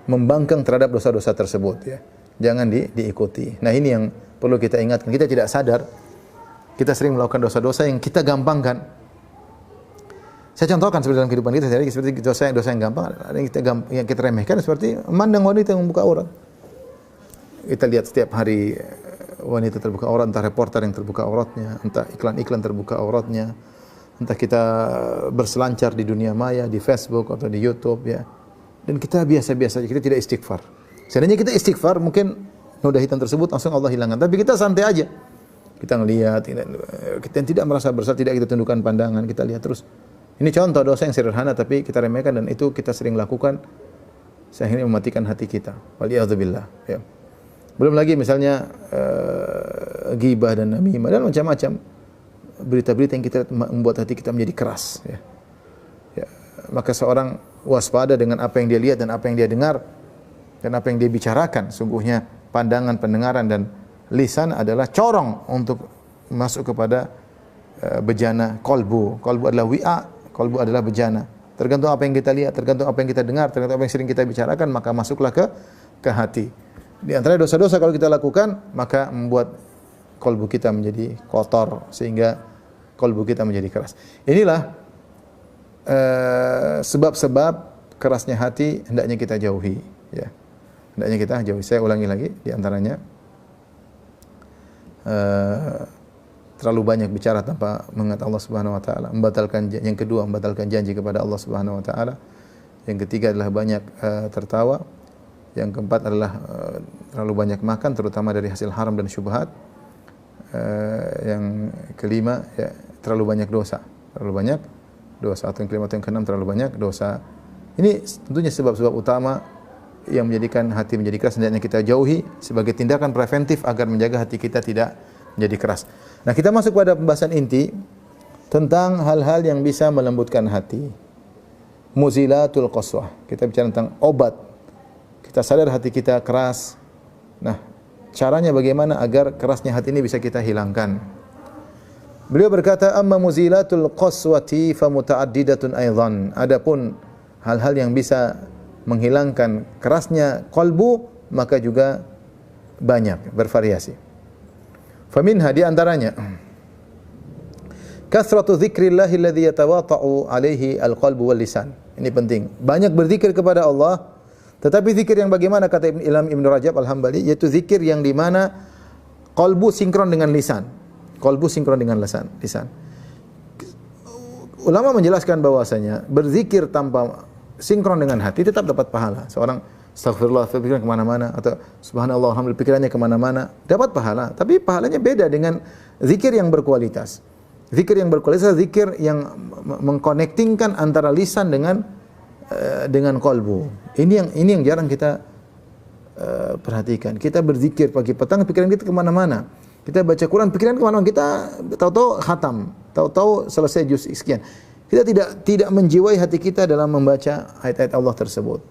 membangkang terhadap dosa-dosa tersebut, ya. Jangan diikuti. Nah, ini yang perlu kita ingatkan. Kita tidak sadar, kita sering melakukan dosa-dosa yang kita gampangkan. Saya contohkan seperti dalam kehidupan kita sehari, seperti dosa yang gampang, ada yang kita remehkan, seperti memandang wanita yang membuka aurat. Kita lihat setiap hari wanita terbuka aurat, entah reporter yang terbuka auratnya, entah iklan-iklan terbuka auratnya, entah kita berselancar di dunia maya, di Facebook atau di YouTube, ya. Dan kita biasa-biasa saja, kita tidak istighfar. Seandainya kita istighfar, mungkin noda hitam tersebut langsung Allah hilangkan. Tapi kita santai aja. Kita ngelihat, kita tidak merasa bersalah, tidak kita tundukkan pandangan, kita lihat terus. Ini contoh dosa yang sederhana tapi kita remehkan, dan itu kita sering lakukan sehingga mematikan hati kita. Waliyadzubillah, ya. Belum lagi misalnya ghibah dan namimah dan macam-macam berita-berita yang kita membuat hati kita menjadi keras, ya. Maka seorang waspada dengan apa yang dia lihat dan apa yang dia dengar dan apa yang dia bicarakan. Sungguhnya pandangan, pendengaran dan lisan adalah corong untuk masuk kepada bejana kalbu. Kalbu adalah wi'a, kalbu adalah bejana. Tergantung apa yang kita lihat, tergantung apa yang kita dengar, tergantung apa yang sering kita bicarakan, maka masuklah ke hati. Di antara dosa-dosa kalau kita lakukan, maka membuat kalbu kita menjadi kotor sehingga kalbu kita menjadi keras. Inilah sebab-sebab kerasnya hati hendaknya kita jauhi, ya. Hendaknya kita jauhi. Saya ulangi lagi, di antaranya terlalu banyak bicara tanpa mengingat Allah Subhanahu wa taala, yang kedua membatalkan janji kepada Allah Subhanahu wa taala. Yang ketiga adalah banyak tertawa. Yang keempat adalah terlalu banyak makan, terutama dari hasil haram dan syubhat. Yang kelima, ya, terlalu banyak dosa. Atau yang kelima atau yang keenam, terlalu banyak dosa. Ini tentunya sebab-sebab utama yang menjadikan hati menjadi keras, hendaknya kita jauhi sebagai tindakan preventif agar menjaga hati kita tidak menjadi keras. Nah, kita masuk pada pembahasan inti tentang hal-hal yang bisa melembutkan hati. Muzilatul qaswah. Kita bicara tentang obat. Kita sadar hati kita keras. Nah, caranya bagaimana agar kerasnya hati ini bisa kita hilangkan? Beliau berkata, amma muzilatul qaswati fa muta'addidatun aidan. Adapun hal-hal yang bisa menghilangkan kerasnya kalbu, maka juga banyak, bervariasi. Faminha, di antaranya kasratu dzikrillahi alladzi yatawata'u alaihi alqalbu wal lisan. Ini penting. Banyak berzikir kepada Allah, tetapi zikir yang bagaimana kata Ibnu Rajab Al-Hambali, yaitu zikir yang di mana kalbu sinkron dengan lisan. Kalbu sinkron dengan lisan. ulama menjelaskan bahwasanya berzikir tanpa sinkron dengan hati tetap dapat pahala. Seorang astagfirullah, pikiran kemana-mana, atau subhanallah, alhamdulillah, pikirannya kemana-mana, dapat pahala. Tapi pahalanya beda dengan zikir yang berkualitas. Zikir yang berkualitas, zikir yang mengkonektingkan antara lisan dengan kolbu. Ini yang jarang kita perhatikan. Kita berzikir pagi petang, pikiran kita kemana-mana. Kita baca Quran, pikiran kemana-mana. Kita tahu-tahu khatam, tahu-tahu selesai juz sekian. Kita tidak menjiwai hati kita dalam membaca ayat-ayat Allah tersebut.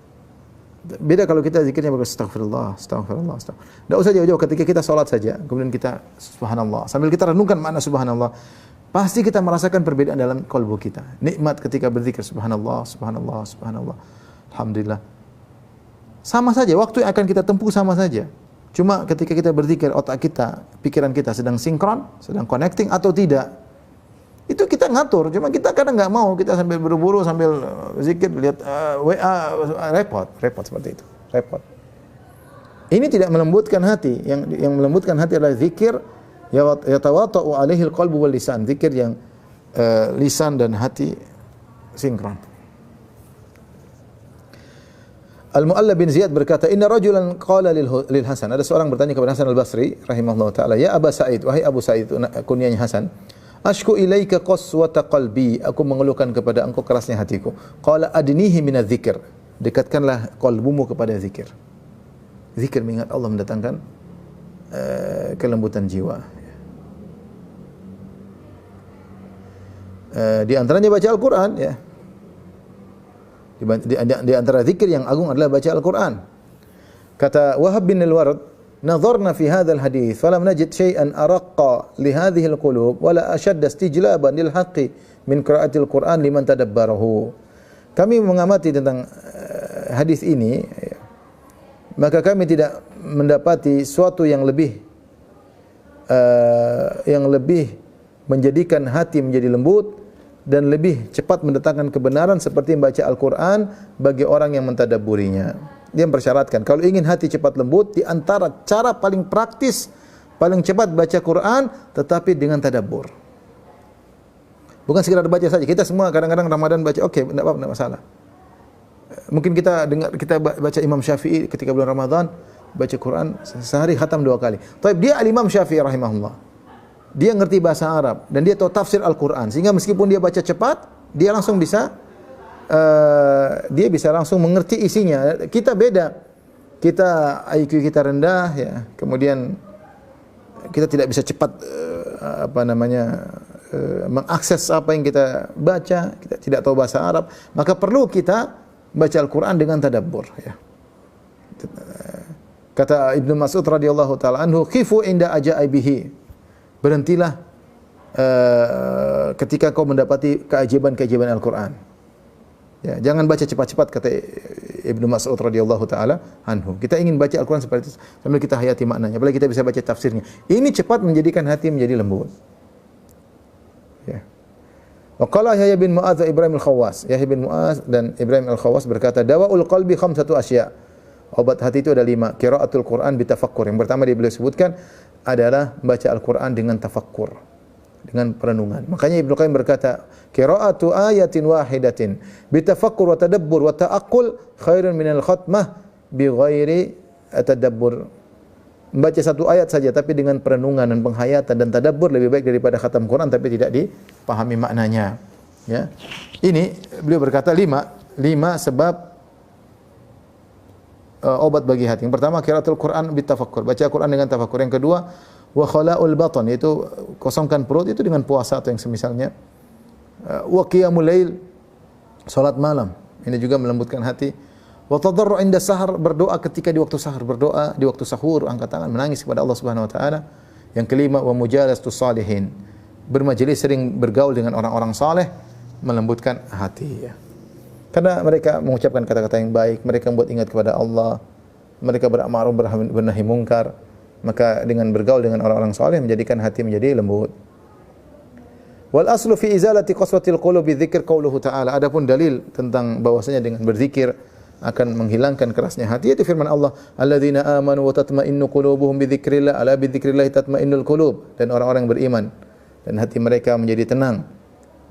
Beda kalau kita zikirnya astagfirullah, astagfirullah, astagfirullah. Tidak usah jauh-jauh, ketika kita salat saja, kemudian kita subhanallah, sambil kita renungkan makna subhanallah, pasti kita merasakan perbedaan dalam kalbu kita. Nikmat ketika berzikir subhanallah, subhanallah, subhanallah, alhamdulillah. Sama saja, waktu yang akan kita tempuh sama saja. Cuma ketika kita berzikir, otak kita, pikiran kita sedang sinkron, sedang connecting atau tidak. Itu kita ngatur, cuma kita kadang nggak mau, kita sambil buru-buru, sambil zikir, lihat WA, repot seperti itu, repot. Ini tidak melembutkan hati. Yang melembutkan hati adalah zikir yatawata'u alaihi alqalbu wal lisan, zikir yang lisan dan hati sinkron. Al-Mu'alla bin Ziyad berkata, "Inna rajulan qala lil Hasan." Ada seorang bertanya kepada Hasan Al-Basri rahimahullah taala, "Ya Aba Sa'id, wahai Abu Sa'id," kunyanya Hasan, "Ashku ilaika qaswata qalbi," aku mengeluhkan kepada engkau kerasnya hatiku. Qala adnihi minadz dzikr, dekatkanlah qalbumu kepada zikir. Zikir mengingat Allah mendatangkan kelembutan jiwa. Di antaranya baca Al-Quran, ya. Di antara zikir yang agung adalah baca Al-Quran. Kata Wahab bin Al-Ward, "Nadharna fi hadzal hadits falam najid syai'an araqqa li hadhihi al-qulub wala ashadda istijlaban lil haqqi min qira'atil Qur'an liman tadabbarahu." Kami mengamati tentang hadis ini, maka kami tidak mendapati suatu yang lebih menjadikan hati menjadi lembut dan lebih cepat mendatangkan kebenaran seperti membaca Al-Quran bagi orang yang mentadabburinya. Dia mempersyaratkan, kalau ingin hati cepat lembut, di antara cara paling praktis, paling cepat baca Quran, tetapi dengan tadabbur. Bukan sekedar baca saja. Kita semua kadang-kadang Ramadan baca, oke, tidak apa-apa, tidak masalah. Mungkin kita baca Imam Syafi'i ketika bulan Ramadan, baca Quran sehari khatam 2 kali. Tapi dia Al-Imam Syafi'i rahimahullah. Dia ngerti bahasa Arab dan dia tahu tafsir Al-Quran, sehingga meskipun dia baca cepat, dia langsung bisa langsung mengerti isinya. Kita beda, kita IQ kita rendah, ya. Kemudian kita tidak bisa cepat mengakses apa yang kita baca. Kita tidak tahu bahasa Arab, maka perlu kita baca Al-Quran dengan tadabbur, ya. Kata Ibnu Mas'ud radhiyallahu taala anhu, "Khifu inda ajaibihi." Berhentilah ketika kau mendapati keajaiban-keajaiban Al-Quran. Ya, jangan baca cepat-cepat, kata Ibnu Mas'ud radhiyallahu taala anhu. Kita ingin baca Al-Quran seperti itu sambil kita hayati maknanya, apalagi kita bisa baca tafsirnya. Ini cepat menjadikan hati menjadi lembut. Ya. Wa qala Yahya bin Mu'adz wa Ibrahim Al-Khawwas. Yahya bin Mu'adz dan Ibrahim Al-Khawwas berkata, "Dawaul qalbi khamsatu asya'." Obat hati itu ada 5. Qiraatul Quran bitafakkur. Yang pertama dia beliau sebutkan adalah baca Al-Quran dengan tafakkur, dengan perenungan. Makanya Ibnu Qayyim berkata, "Qiraatu ayatin wahidatin bitafakkur wa tadabbur wa ta'aqqul khairun minal khatmah bi ghairi tadabbur." Membaca satu ayat saja tapi dengan perenungan dan penghayatan dan tadabbur lebih baik daripada khatam Quran tapi tidak dipahami maknanya. Ya. Ini beliau berkata 5 sebab obat bagi hati. Yang pertama, qiraatul Quran bitafakkur, baca Quran dengan tafakkur. Yang kedua, wa khala'ul batan, yaitu kosongkan perut itu dengan puasa atau yang semisalnya. Wa qiyamul lail, salat malam, ini juga melembutkan hati. Wa tadarru' inda sahar, berdoa ketika di waktu sahar, berdoa di waktu sahur, angkat tangan menangis kepada Allah Subhanahu wa taala. Yang kelima, wa mujalastus salihin, bermajelis, sering bergaul dengan orang-orang saleh, melembutkan hati, ya. Karena mereka mengucapkan kata-kata yang baik, mereka membuat ingat kepada Allah, mereka beramal ma'ruf bernahi mungkar, maka dengan bergaul dengan orang-orang saleh menjadikan hati menjadi lembut. Wal aslu fi izalati qaswatil qulubi dzikr qauluhu ta'ala. Adapun dalil tentang bahwasanya dengan berzikir akan menghilangkan kerasnya hati, itu firman Allah, "Alladzina amanu wa tatma'innu qulubuhum bi dzikrillah, ala bi dzikrillah tatma'innul qulub." Dan orang-orang yang beriman dan hati mereka menjadi tenang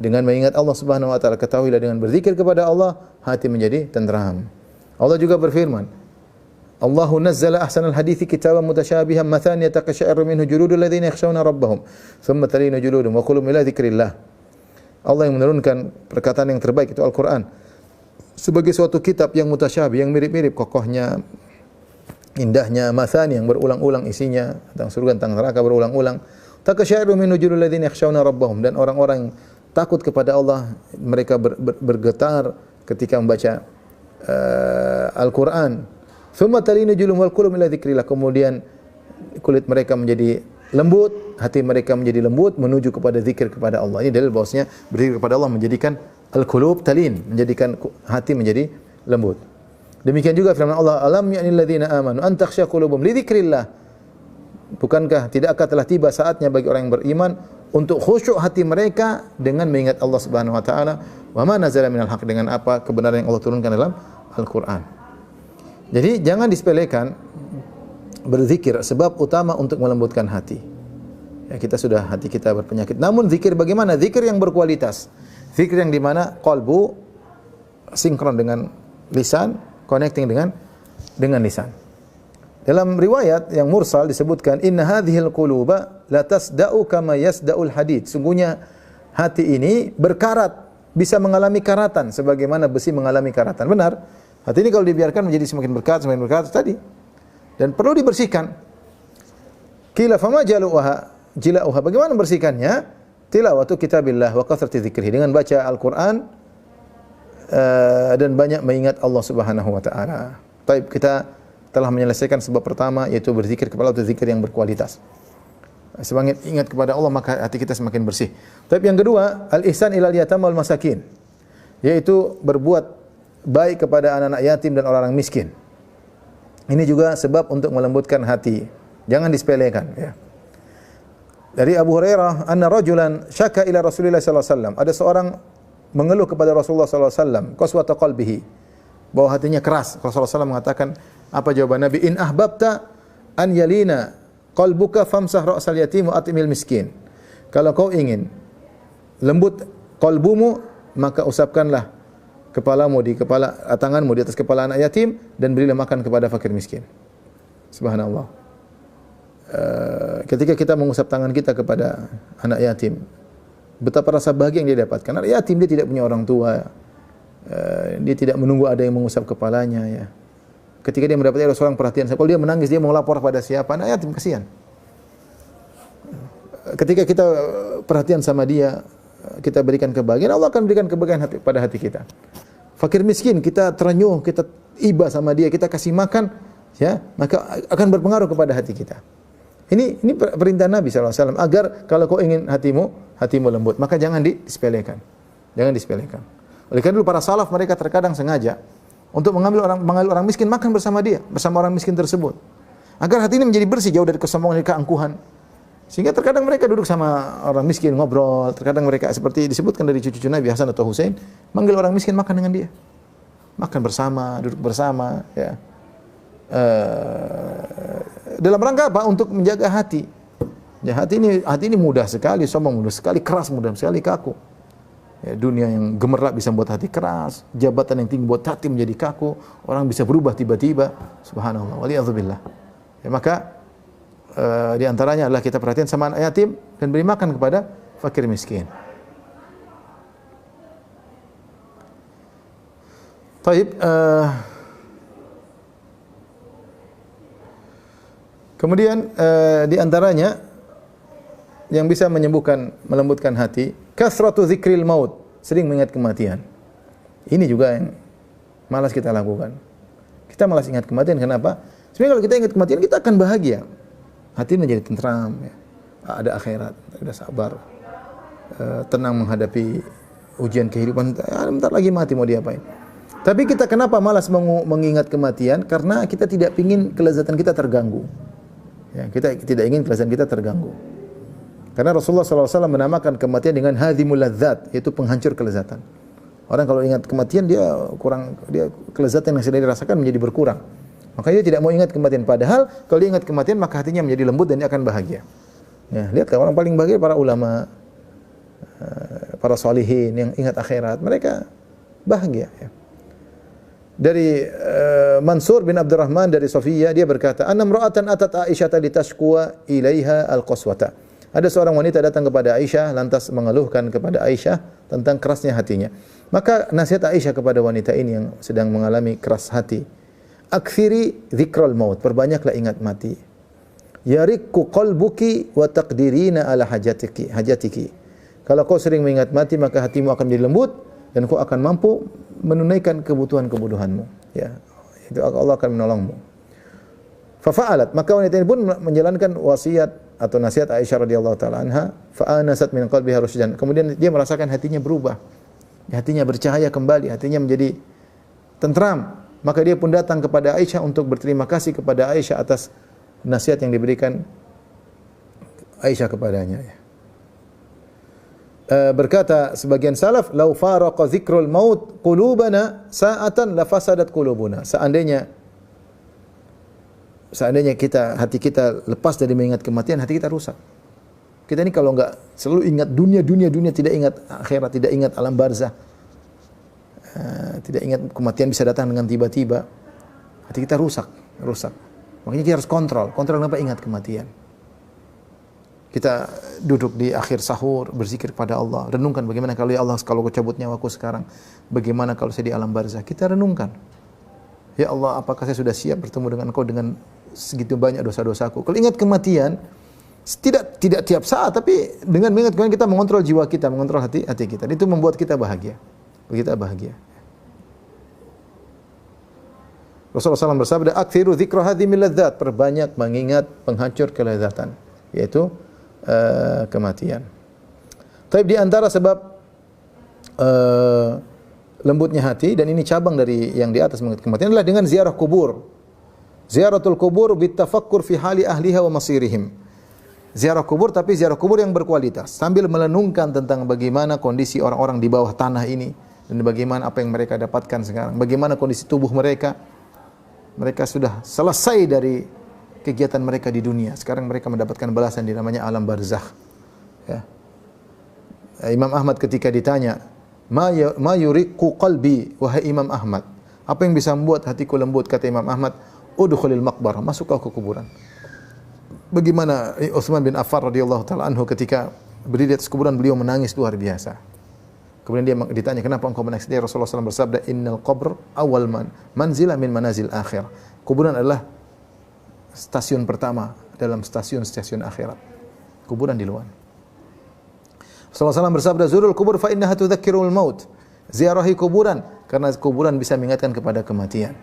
Dengan mengingat Allah Subhanahu wa taala, ketahuilah dengan berzikir kepada Allah, hati menjadi tenteram. Allah juga berfirman, Allahu nazzala ahsanal hadithi kitaban mutasyabihan mathaniya taqsha'iru minhu juludul ladzina yakhshawna rabbahum thumma talinu juluduhum wa qulubuhum ila dzikrillah. Allah yang menurunkan perkataan yang terbaik itu Al-Qur'an sebagai suatu kitab yang mutasyabih, yang mirip-mirip kokohnya, indahnya, mathani yang berulang-ulang isinya, tentang surga, tentang neraka berulang-ulang. Taqsha'iru minhu juludul ladzina yakhshawna rabbahum, dan orang-orang takut kepada Allah mereka bergetar ketika membaca Al-Qur'an. Thumma talinu juluhum wal qulubum ila dzikrillah, kemudian kulit mereka menjadi lembut, hati mereka menjadi lembut menuju kepada zikir kepada Allah. Ini dalil bahwasanya berzikir kepada Allah menjadikan al-qulub talin, menjadikan hati menjadi lembut. Demikian juga firman Allah, alam ya'nil ladzina amanu an takhsha qulubuhum li dzikrillah. Bukankah tidakkah telah tiba saatnya bagi orang yang beriman untuk khusyuk hati mereka dengan mengingat Allah Subhanahu wa taala, wa ma nazala minal haq, dengan apa kebenaran yang Allah turunkan dalam Al-Qur'an. Jadi jangan disepelekan berzikir, sebab utama untuk melembutkan hati. Ya, kita sudah hati kita berpenyakit. Namun zikir bagaimana? Zikir yang berkualitas. Zikir yang di mana qalbu sinkron dengan lisan, connecting dengan lisan. Dalam riwayat yang mursal disebutkan, inna hadhil quluba la tasda'u kama yasda'ul hadid. Sungguhnya hati ini berkarat, bisa mengalami karatan sebagaimana besi mengalami karatan. Benar. Hati ini kalau dibiarkan menjadi semakin berkarat tadi. Dan perlu dibersihkan. Qila fama jila'uha. Bagaimana bersihkannya? Tilawatu kitabillah wa kathrati dzikrih, dengan baca Al-Qur'an dan banyak mengingat Allah Subhanahu wa taala. Baik, kita telah menyelesaikan sebab pertama, yaitu berzikir kepada Allah, zikir yang berkualitas. Semakin ingat kepada Allah maka hati kita semakin bersih. Tapi yang kedua, al-ihsan ilal yatam wal masakin, yaitu berbuat baik kepada anak-anak yatim dan orang-orang miskin. Ini juga sebab untuk melembutkan hati. Jangan disepelekan, ya. Dari Abu Hurairah, anna rajulan syaka ila Rasulillah sallallahu alaihi wasallam. Ada seorang mengeluh kepada Rasulullah sallallahu alaihi wasallam, qaswata qalbihi, bahwa hatinya keras. Rasulullah SAW mengatakan, apa jawaban Nabi? In ahbabta an yalina qalbuka famsah ra'sal yatim wa atimil miskin. Kalau kau ingin lembut qalbumu, maka usapkanlah kepalamu di kepala, tanganmu di atas kepala anak yatim, dan berilah makan kepada fakir miskin. Subhanallah. Ketika kita mengusap tangan kita kepada anak yatim, betapa rasa bahagia yang dia dapatkan. Anak yatim dia tidak punya orang tua, dia tidak menunggu ada yang mengusap kepalanya, ya. Ketika dia mendapatkan seorang perhatian, kalau dia menangis, dia mau lapor pada siapa? Anak yatim, kasihan. Ketika kita perhatian sama dia, kita berikan kebahagiaan, Allah akan berikan kebahagiaan pada hati kita. Fakir miskin, kita terenyuh, kita iba sama dia, kita kasih makan, ya, maka akan berpengaruh kepada hati kita. Ini perintah Nabi SAW, agar kalau kau ingin hatimu lembut, maka jangan disepelekan. Jangan disepelekan. Oleh karena dulu para salaf mereka terkadang sengaja untuk mengambil orang miskin, makan bersama dia, bersama orang miskin tersebut, agar hati ini menjadi bersih, jauh dari kesombongan dan keangkuhan. Sehingga terkadang mereka duduk sama orang miskin ngobrol, terkadang mereka seperti disebutkan dari cucu-cucu Nabi Hasan atau Husain, manggil orang miskin makan dengan dia. Makan bersama, duduk bersama, ya. Dalam rangka apa? Untuk menjaga hati. Ya, hati ini mudah sekali sombong, mudah sekali keras, mudah sekali kaku. Ya, dunia yang gemerlap bisa membuat hati keras, jabatan yang tinggi buat hati menjadi kaku, orang bisa berubah tiba-tiba. Subhanallah, waliyadzubillah. Ya, maka di antaranya adalah kita perhatian sama anak yatim dan beri makan kepada fakir miskin. Taib, kemudian di antaranya yang bisa menyembuhkan, melembutkan hati, kasratu dzikril maut, sering mengingat kematian. Ini juga yang malas kita lakukan. Kita malas ingat kematian, kenapa? Sebenarnya kalau kita ingat kematian, kita akan bahagia. Hati menjadi tentram, ya. Ada akhirat, ada sabar, tenang menghadapi ujian kehidupan. Bentar lagi mati, mau diapain? Tapi kita kenapa malas mengingat kematian? Karena kita tidak ingin kelezatan kita terganggu. Ya, kita tidak ingin kelezatan kita terganggu. Karena Rasulullah SAW menamakan kematian dengan hadhimul ladzat, yaitu penghancur kelezatan. Orang kalau ingat kematian, dia kelezatan yang sedang dirasakan menjadi berkurang. Maka dia tidak mau ingat kematian. Padahal kalau dia ingat kematian, maka hatinya menjadi lembut dan dia akan bahagia. Ya, lihatlah orang paling bahagia para ulama, para solihin yang ingat akhirat, mereka bahagia. Ya. Dari Mansur bin Abdurrahman dari Sofiyah, dia berkata, "Anna imra'atan atat Aisyah litashkuwa ilaiha al-qaswata." Ada seorang wanita datang kepada Aisyah lantas mengeluhkan kepada Aisyah tentang kerasnya hatinya. Maka nasihat Aisyah kepada wanita ini yang sedang mengalami keras hati, "Akthiri dzikral maut." Perbanyaklah ingat mati. "Yarikku qalbuki wa taqdirina ala hajatiki." Kalau kau sering mengingat mati, maka hatimu akan menjadi lembut dan kau akan mampu menunaikan kebutuhan-kebutuhanmu. Ya, itu Allah akan menolongmu. Fafa'alat, maka wanita ini pun menjalankan wasiat atau nasihat Aisyah radhiyallahu taala anha, fa'anasat min qalbiha rusydan. Kemudian dia merasakan hatinya berubah. Hatinya bercahaya kembali, hatinya menjadi tentram. Maka dia pun datang kepada Aisyah untuk berterima kasih kepada Aisyah atas nasihat yang diberikan Aisyah kepadanya. Berkata sebagian salaf, "Lau faraqa dzikrul maut qulubana sa'atan la fasadat qulubuna." Seandainya hati kita lepas dari mengingat kematian, hati kita rusak. Kita ini kalau enggak selalu ingat dunia, tidak ingat akhirat, tidak ingat alam barzah, tidak ingat kematian bisa datang dengan tiba-tiba, hati kita rusak. Makanya kita harus kontrol kenapa ingat kematian. Kita duduk di akhir sahur, berzikir kepada Allah, renungkan bagaimana kalau ya Allah, kalau kau cabut nyawaku sekarang, bagaimana kalau saya di alam barzah. Kita renungkan, ya Allah, apakah saya sudah siap bertemu dengan Engkau dengan segitu banyak dosa-dosaku. Kalau ingat kematian, tidak tiap saat, tapi dengan mengingat kematian kita mengontrol jiwa kita, mengontrol hati kita. Itu membuat kita bahagia. Rasulullah SAW bersabda, "Aktsiru dzikra hadhimil ladzat." Perbanyak mengingat penghancur kelezatan, yaitu kematian. Tapi di antara sebab lembutnya hati, dan ini cabang dari yang di atas mengingat kematian, adalah dengan ziarah kubur. Ziaratul kubur bitafakkur fi hali ahliha wa masirihim. Ziarah kubur, tapi ziarah kubur yang berkualitas, sambil merenungkan tentang bagaimana kondisi orang-orang di bawah tanah ini dan bagaimana apa yang mereka dapatkan sekarang, bagaimana kondisi tubuh mereka. Mereka sudah selesai dari kegiatan mereka di dunia. Sekarang mereka mendapatkan balasan di namanya alam barzakh. Ya. Imam Ahmad ketika ditanya, "Ma yuriqu qalbi," wahai Imam Ahmad, apa yang bisa membuat hatiku lembut? Kata Imam Ahmad, "Udkhulil maqbarah," masuk kau ke kuburan. Bagaimana Utsman bin Affan radhiyallahu taala anhu ketika berdiri di atas kuburan, beliau menangis luar biasa. Kemudian dia ditanya, "Kenapa engkau menangis?" Dia Rasulullah SAW bersabda, "Innal qabr awal manzila min manazil akhir." Kuburan adalah stasiun pertama dalam stasiun-stasiun akhirat. Kuburan di luar. Rasulullah SAW bersabda, "Zurul kubur fa innaha tudzakkirul maut." Ziarahi kuburan karena kuburan bisa mengingatkan kepada kematian.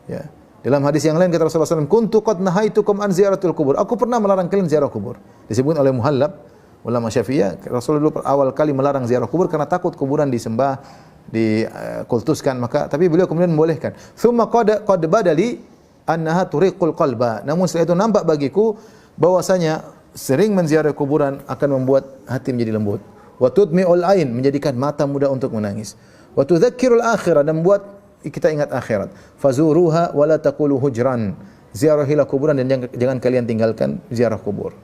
Ya. Dalam hadis yang lain kata Rasulullah SAW, "Kuntu qad nahaitukum an ziyaratul kubur." Aku pernah melarang kalian ziarah kubur. Disebut oleh Muhallab, ulama Syafi'iyah, Rasulullah dulu awal kali melarang ziarah kubur karena takut kuburan disembah, dikultuskan, tapi beliau kemudian membolehkan. "Tsumma qad badali annaha turiqul qalba." Namun setelah itu nampak bagiku bahwasanya sering menziarahi kuburan akan membuat hati menjadi lembut. Wa tudmi'ul ain, menjadikan mata mudah untuk menangis. Wa tudzakkirul akhirah, dan membuat kita ingat akhirat. Fazuruha wa la taqulu hujran. Ziarahilah kuburan dan jangan kalian tinggalkan ziarah kubur.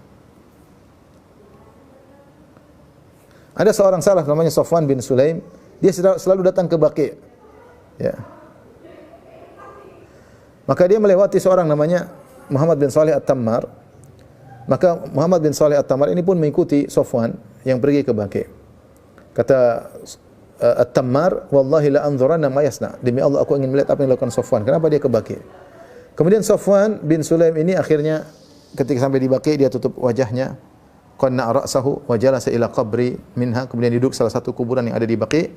Ada seorang salaf namanya Safwan bin Sulaim, dia selalu datang ke Baqi'. Ya. Maka dia melewati seorang namanya Muhammad bin Salih At-Tammar. Maka Muhammad bin Salih At-Tammar ini pun mengikuti Safwan yang pergi ke Baqi'. Kata At-Tammar, "Wallahi la anzuranna ma yasna." Demi Allah aku ingin melihat apa yang dilakukan Safwan. Kenapa dia ke Baqi'? Kemudian Safwan bin Sulaim ini akhirnya ketika sampai di Baqi' dia tutup wajahnya, qanna ra'sahu wa jalasa ila qabri minha. Kemudian duduk salah satu kuburan yang ada di Baqi'.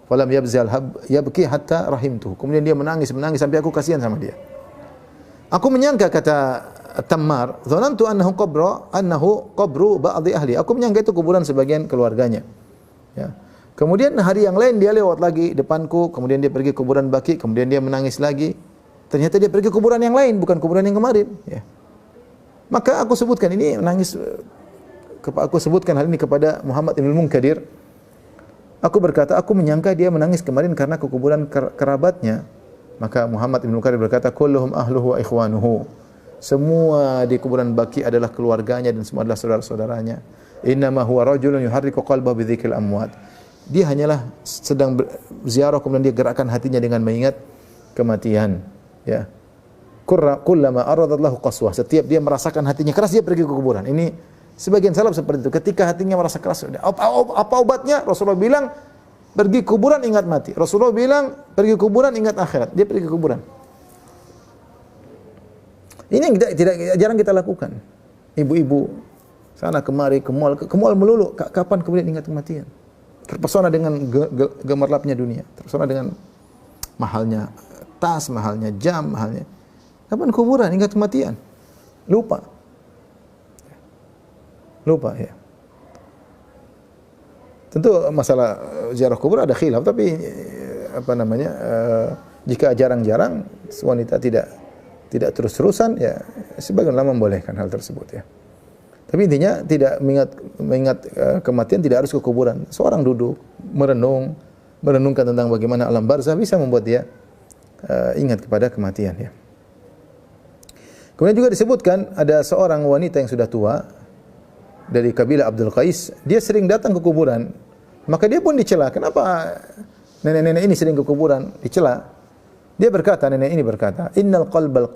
Walam yabzal yabki hatta rahimtuhu. Kemudian dia menangis sampai aku kasihan sama dia. Aku menyangka, kata Tammar, "Dzanantu annahu qabru ba'dhi ahli." Aku menyangka itu kuburan sebagian keluarganya. Ya. Kemudian hari yang lain dia lewat lagi depanku, kemudian dia pergi ke kuburan Baqi', kemudian dia menangis lagi. Ternyata dia pergi ke kuburan yang lain, bukan kuburan yang kemarin. Ya. Maka aku sebutkan hal ini kepada Muhammad ibn Munkadir. Aku berkata, aku menyangka dia menangis kemarin karena ke kuburan kerabatnya. Maka Muhammad ibn Munkadir berkata, "Kulluhum ahluhu wa ikhwanuhu." Semua di kuburan Baqi adalah keluarganya dan semua adalah saudara-saudaranya. Innama huwa rajulun yuharriku qalbahu bidzikril amwat. Dia hanyalah sedang ziarah kemudian dia gerakkan hatinya dengan mengingat kematian, ya. Kullama aradat lahu qaswah, setiap dia merasakan hatinya keras dia pergi ke kuburan. Ini sebagian salaf seperti itu. Ketika hatinya merasa keras, apa obatnya? Rasulullah bilang pergi kuburan ingat mati. Rasulullah bilang pergi kuburan ingat akhirat. Dia pergi ke kuburan. Ini yang tidak jarang kita lakukan. Ibu-ibu sana kemari ke mall melulu. Kapan kemudian ingat kematian? Terpesona dengan gemerlapnya dunia, terpesona dengan mahalnya tas, mahalnya jam, mahalnya. Kapan kuburan ingat kematian? Lupa ya. Tentu masalah ziarah kubur ada khilaf, tapi jika jarang-jarang wanita tidak terus-terusan, ya sebagian ulama membolehkan hal tersebut, ya. Tapi intinya tidak mengingat kematian tidak harus ke kuburan. Seorang duduk merenungkan tentang bagaimana alam barzah bisa membuat dia ingat kepada kematian, ya. Kemudian juga disebutkan ada seorang wanita yang sudah tua dari kabilah Abdul Qais, dia sering datang ke kuburan. Maka dia pun dicela, kenapa nenek-nenek ini sering ke kuburan? Dicela. Dia berkata, nenek ini berkata, innal qalbal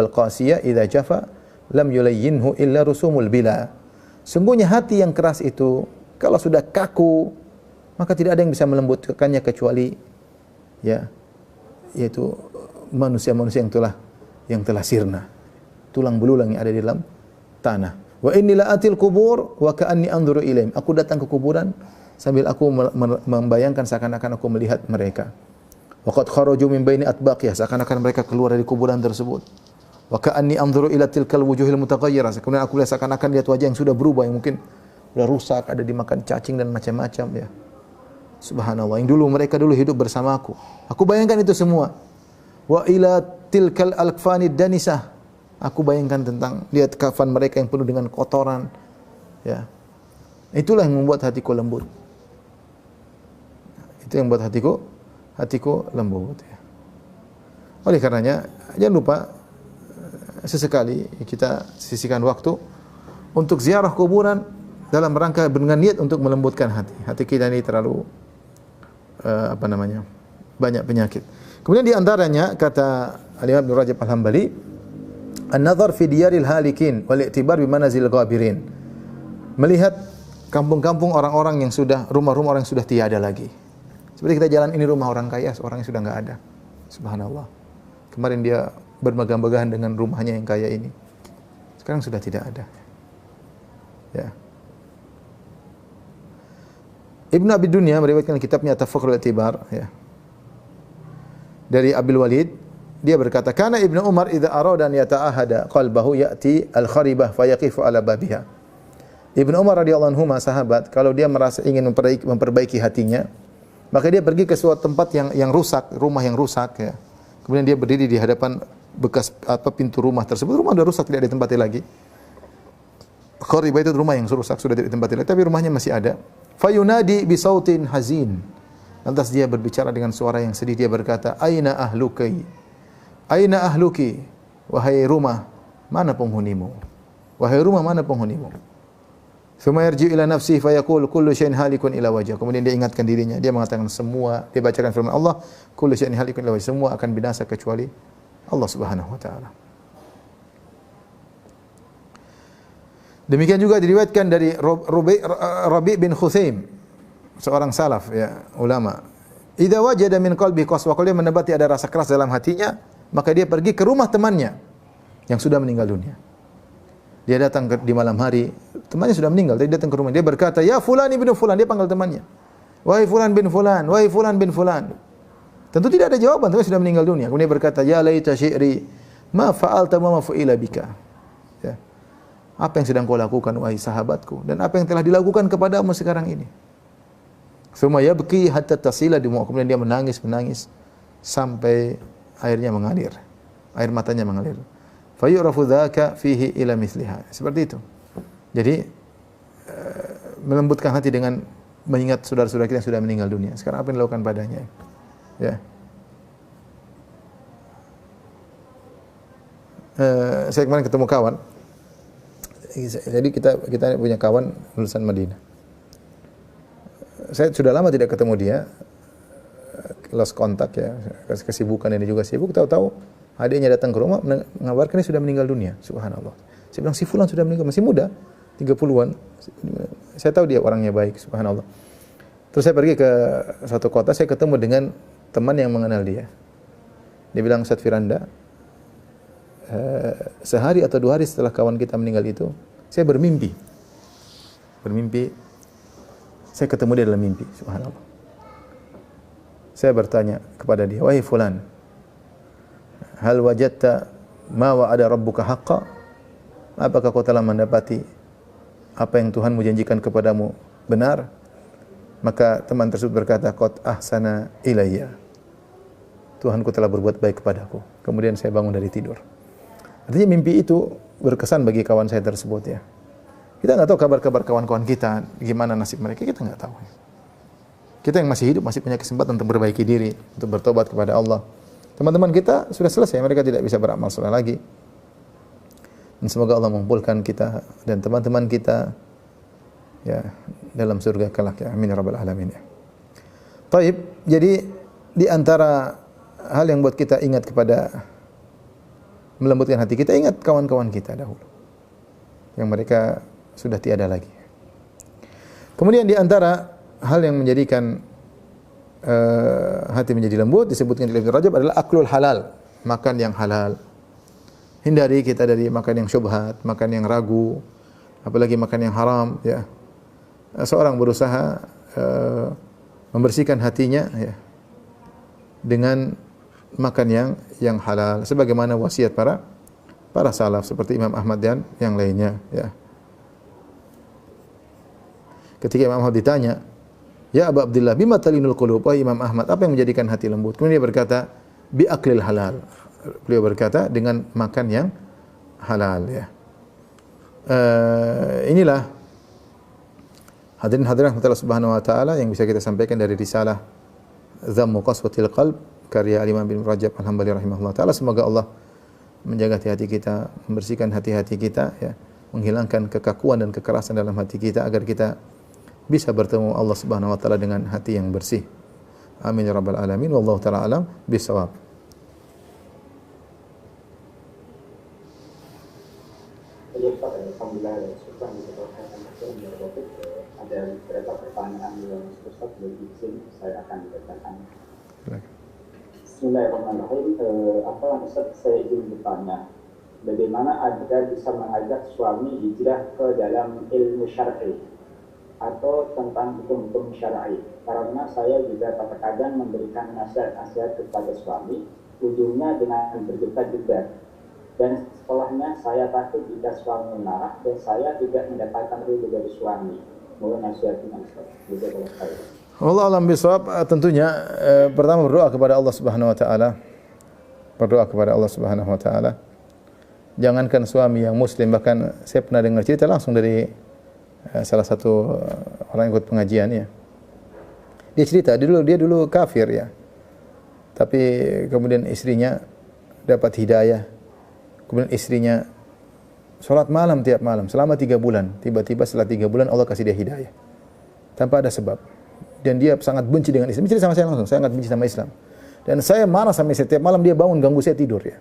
qasiyya idza jafa lam yulayyinhu illa rusumul bila. Sungguhnya hati yang keras itu kalau sudah kaku maka tidak ada yang bisa melembutkannya kecuali, ya, yaitu manusia-manusia yang telah sirna, tulang belulang yang ada di dalam tanah. Wa inni la atil kubur wa ka'anni anzuru ilaihim. Aku datang ke kuburan sambil aku membayangkan seakan-akan aku melihat mereka. Wa qad kharaju min baini atbaqiyah, seakan-akan mereka keluar dari kuburan tersebut. Wa ka'anni anzuru ila tilkal wujuhil mutaghayyirah. Kemudian aku lihat seakan-akan lihat wajah yang sudah berubah, yang mungkin sudah rusak, ada dimakan cacing dan macam-macam, ya. Subhanallah, yang mereka dulu hidup bersamaku. Aku bayangkan itu semua. Wa ila tilkal alkfanid danisah. Aku bayangkan tentang lihat kafan mereka yang penuh dengan kotoran, ya. Itulah yang membuat hatiku lembut. Itu yang membuat hatiku lembut, ya. Oleh karenanya jangan lupa sesekali kita sisihkan waktu untuk ziarah kuburan dalam rangka dengan niat untuk melembutkan hati. Hati kita ini terlalu banyak penyakit. Kemudian di antaranya kata Al-Imam Ibnu Rajab Al-Hambali, an-nazar fi diyaril halikin wal i'tibar bi manazil ghabirin. Melihat kampung-kampung orang-orang yang sudah, rumah-rumah orang yang sudah tiada lagi. Seperti kita jalan ini rumah orang kaya, orangnya sudah enggak ada. Subhanallah. Kemarin dia bermegah-megahan dengan rumahnya yang kaya ini. Sekarang sudah tidak ada. Ya. Ibnu Abi Dunya meriwayatkan kitabnya Tafakurul I'tibar, ya. Dari Abil Walid, dia berkata, "Kana Ibnu Umar idza arada an yata'ahada qalbahu ya'ti al-kharibah fayaqifu ala babiha." Ibnu Umar radhiyallahu anhu, sahabat, kalau dia merasa ingin memperbaiki hatinya, maka dia pergi ke suatu tempat yang rusak, rumah yang rusak, ya. Kemudian dia berdiri di hadapan bekas pintu rumah tersebut. Rumah sudah rusak, tidak ditempati lagi. Kharibah itu rumah yang rusak, sudah tidak ditempati lagi, tapi rumahnya masih ada. Fayunadi bi sautin hazin. Lantas dia berbicara dengan suara yang sedih, dia berkata, "Aina ahluki? Aina ahluki? Wahai rumah, mana penghunimu? Wahai rumah, mana penghunimu?" Thumma yarji'u ila nafsihi fayaqul kullu syai'in halikun ila wajh. Kemudian dia ingatkan dirinya, dia mengatakan semua, dia bacakan firman Allah, kullu syai'in halikun ila wajh, semua akan binasa kecuali Allah Subhanahu wa taala. Demikian juga diriwayatkan dari Rabi' bin Khusaim, seorang salaf, ya, ulama. Idza wajada min qalbi qaswa, kalau dia mendapati ada rasa keras dalam hatinya, maka dia pergi ke rumah temannya yang sudah meninggal dunia. Dia datang di malam hari, temannya sudah meninggal, tapi dia datang ke rumah. Dia berkata, "Ya fulan ibnu fulan." Dia panggil temannya. "Wahai fulan bin fulan, wahai fulan bin fulan." Tentu tidak ada jawaban, temannya sudah meninggal dunia. Kemudian dia berkata, "Ya laita syi'ri, ma fa'alta ma fu'ila bika." Ya. Apa yang sedang kau lakukan, wahai sahabatku, dan apa yang telah dilakukan kepadamu sekarang ini? Tsumma yabki hatta tasila dimu. Kemudian dia menangis sampai airnya mengalir. Air matanya mengalir. Fayurafu dzaka fihi ila misliha. Seperti itu. Jadi melembutkan hati dengan mengingat saudara-saudara kita yang sudah meninggal dunia. Sekarang apa yang dilakukan padanya? Ya. Saya kemarin ketemu kawan Jadi kita punya kawan lulusan Madinah. Saya sudah lama tidak ketemu dia, lost contact ya, kesibukan ini juga sibuk. Tahu-tahu adiknya datang ke rumah mengabarkan dia sudah meninggal dunia. Subhanallah. Saya bilang si fulan sudah meninggal, masih muda, 30-an. Saya tahu dia orangnya baik, subhanallah. Terus saya pergi ke suatu kota, saya ketemu dengan teman yang mengenal dia. Dia bilang, Ustaz Firanda, sehari atau 2 hari setelah kawan kita meninggal itu, saya bermimpi. Saya ketemu dia dalam mimpi, subhanallah. Saya bertanya kepada dia, wahai fulan, hal wajadta ma wa'ada rabbuka haqqa? Apakah kau telah mendapati apa yang Tuhanmu janjikan kepadamu benar? Maka teman tersebut berkata, qad ahsana ilayya. Tuhanku telah berbuat baik kepadaku. Kemudian saya bangun dari tidur. Artinya mimpi itu berkesan bagi kawan saya tersebut ya. Kita nggak tahu kabar-kabar kawan-kawan kita, gimana nasib mereka, kita nggak tahu. Kita yang masih hidup masih punya kesempatan untuk memperbaiki diri, untuk bertobat kepada Allah. Teman-teman kita sudah selesai, mereka tidak bisa beramal saleh lagi. Dan semoga Allah mengumpulkan kita dan teman-teman kita ya dalam surga kelak ya. Amin ya rabbal alamin ya. Taib, jadi di antara hal yang buat kita ingat kepada melembutkan hati kita, ingat kawan-kawan kita dahulu yang mereka sudah tiada lagi. Kemudian di antara hal yang menjadikan hati menjadi lembut disebutkan di Ibnu Rajab adalah aklul halal, makan yang halal. Hindari kita dari makan yang syubhat, makan yang ragu, apalagi makan yang haram ya. Seorang berusaha membersihkan hatinya ya dengan makan yang halal sebagaimana wasiat para salaf seperti Imam Ahmad dan yang lainnya ya. Ketika Imam Ahmad ditanya, "Ya Abu Abdullah, bima talinul qulub?" Wahai Imam Ahmad, apa yang menjadikan hati lembut? Kemudian dia berkata, "Bi aklil halal." Beliau berkata dengan makan yang halal ya. Inilah hadirin Allah Subhanahu wa taala yang bisa kita sampaikan dari risalah Dhammu Qaswatil Qalb karya Imam bin Rajab Al-Hambali rahimahullah taala. Semoga Allah menjaga hati kita, membersihkan hati-hati kita ya, menghilangkan kekakuan dan kekerasan dalam hati kita agar kita bisa bertemu Allah Subhanahu wa taala dengan hati yang bersih. Amin ya rabbal alamin. Wallahu taala alam bisawab. Alhamdulillah, ada beberapa pertanyaan yang Ustaz boleh izin saya akan bacakan. Bismillahirrahmanirrahim. Ustaz, saya ingin bertanya, bagaimana agar bisa mengajak suami hijrah ke dalam ilmu syar'i atau tentang hukum-hukum syar'i? Karena saya juga terkadang memberikan nasihat-nasihat kepada suami, ujungnya dengan berdebat-debat. Dan setelahnya saya takut jika suami marah dan saya tidak mendapatkan ridho dari suami. Mohon nasihatnya Ustaz. Allah alam bisawab. Tentunya pertama berdoa kepada Allah Subhanahu wa taala. Berdoa kepada Allah Subhanahu wa taala. Jangankan suami yang muslim, bahkan saya pernah dengar cerita langsung dari salah satu orang yang ikut pengajian ya. Dia cerita dia dulu kafir ya. Tapi kemudian istrinya dapat hidayah. Kemudian istrinya sholat malam tiap malam selama 3 bulan. Tiba-tiba setelah 3 bulan Allah kasih dia hidayah tanpa ada sebab. Dan dia sangat benci dengan Islam. Cerita sama saya langsung, saya sangat benci sama Islam. Dan saya marah sampai setiap malam dia bangun ganggu saya tidur ya.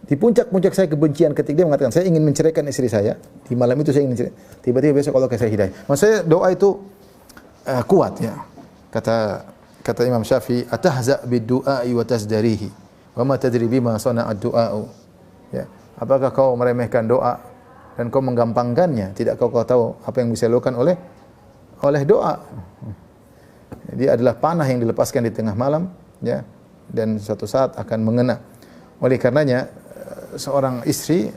Di puncak-puncak saya kebencian ketika dia mengatakan saya ingin menceraikan istri saya. Di malam itu saya ingin menceraikan. Tiba-tiba besok Allah kasih hidayah. Maksud saya doa itu kuat ya. Kata Imam Syafi'i, atahza bid-du'a'i wa tasdarihi wa ma tadri bima sana'a ad-du'a'u. Ya, apakah kau meremehkan doa dan kau menggampangkannya? Tidak kau tahu apa yang bisa dilakukan oleh doa. Dia adalah panah yang dilepaskan di tengah malam, ya, dan suatu saat akan mengena. Oleh karenanya, seorang istri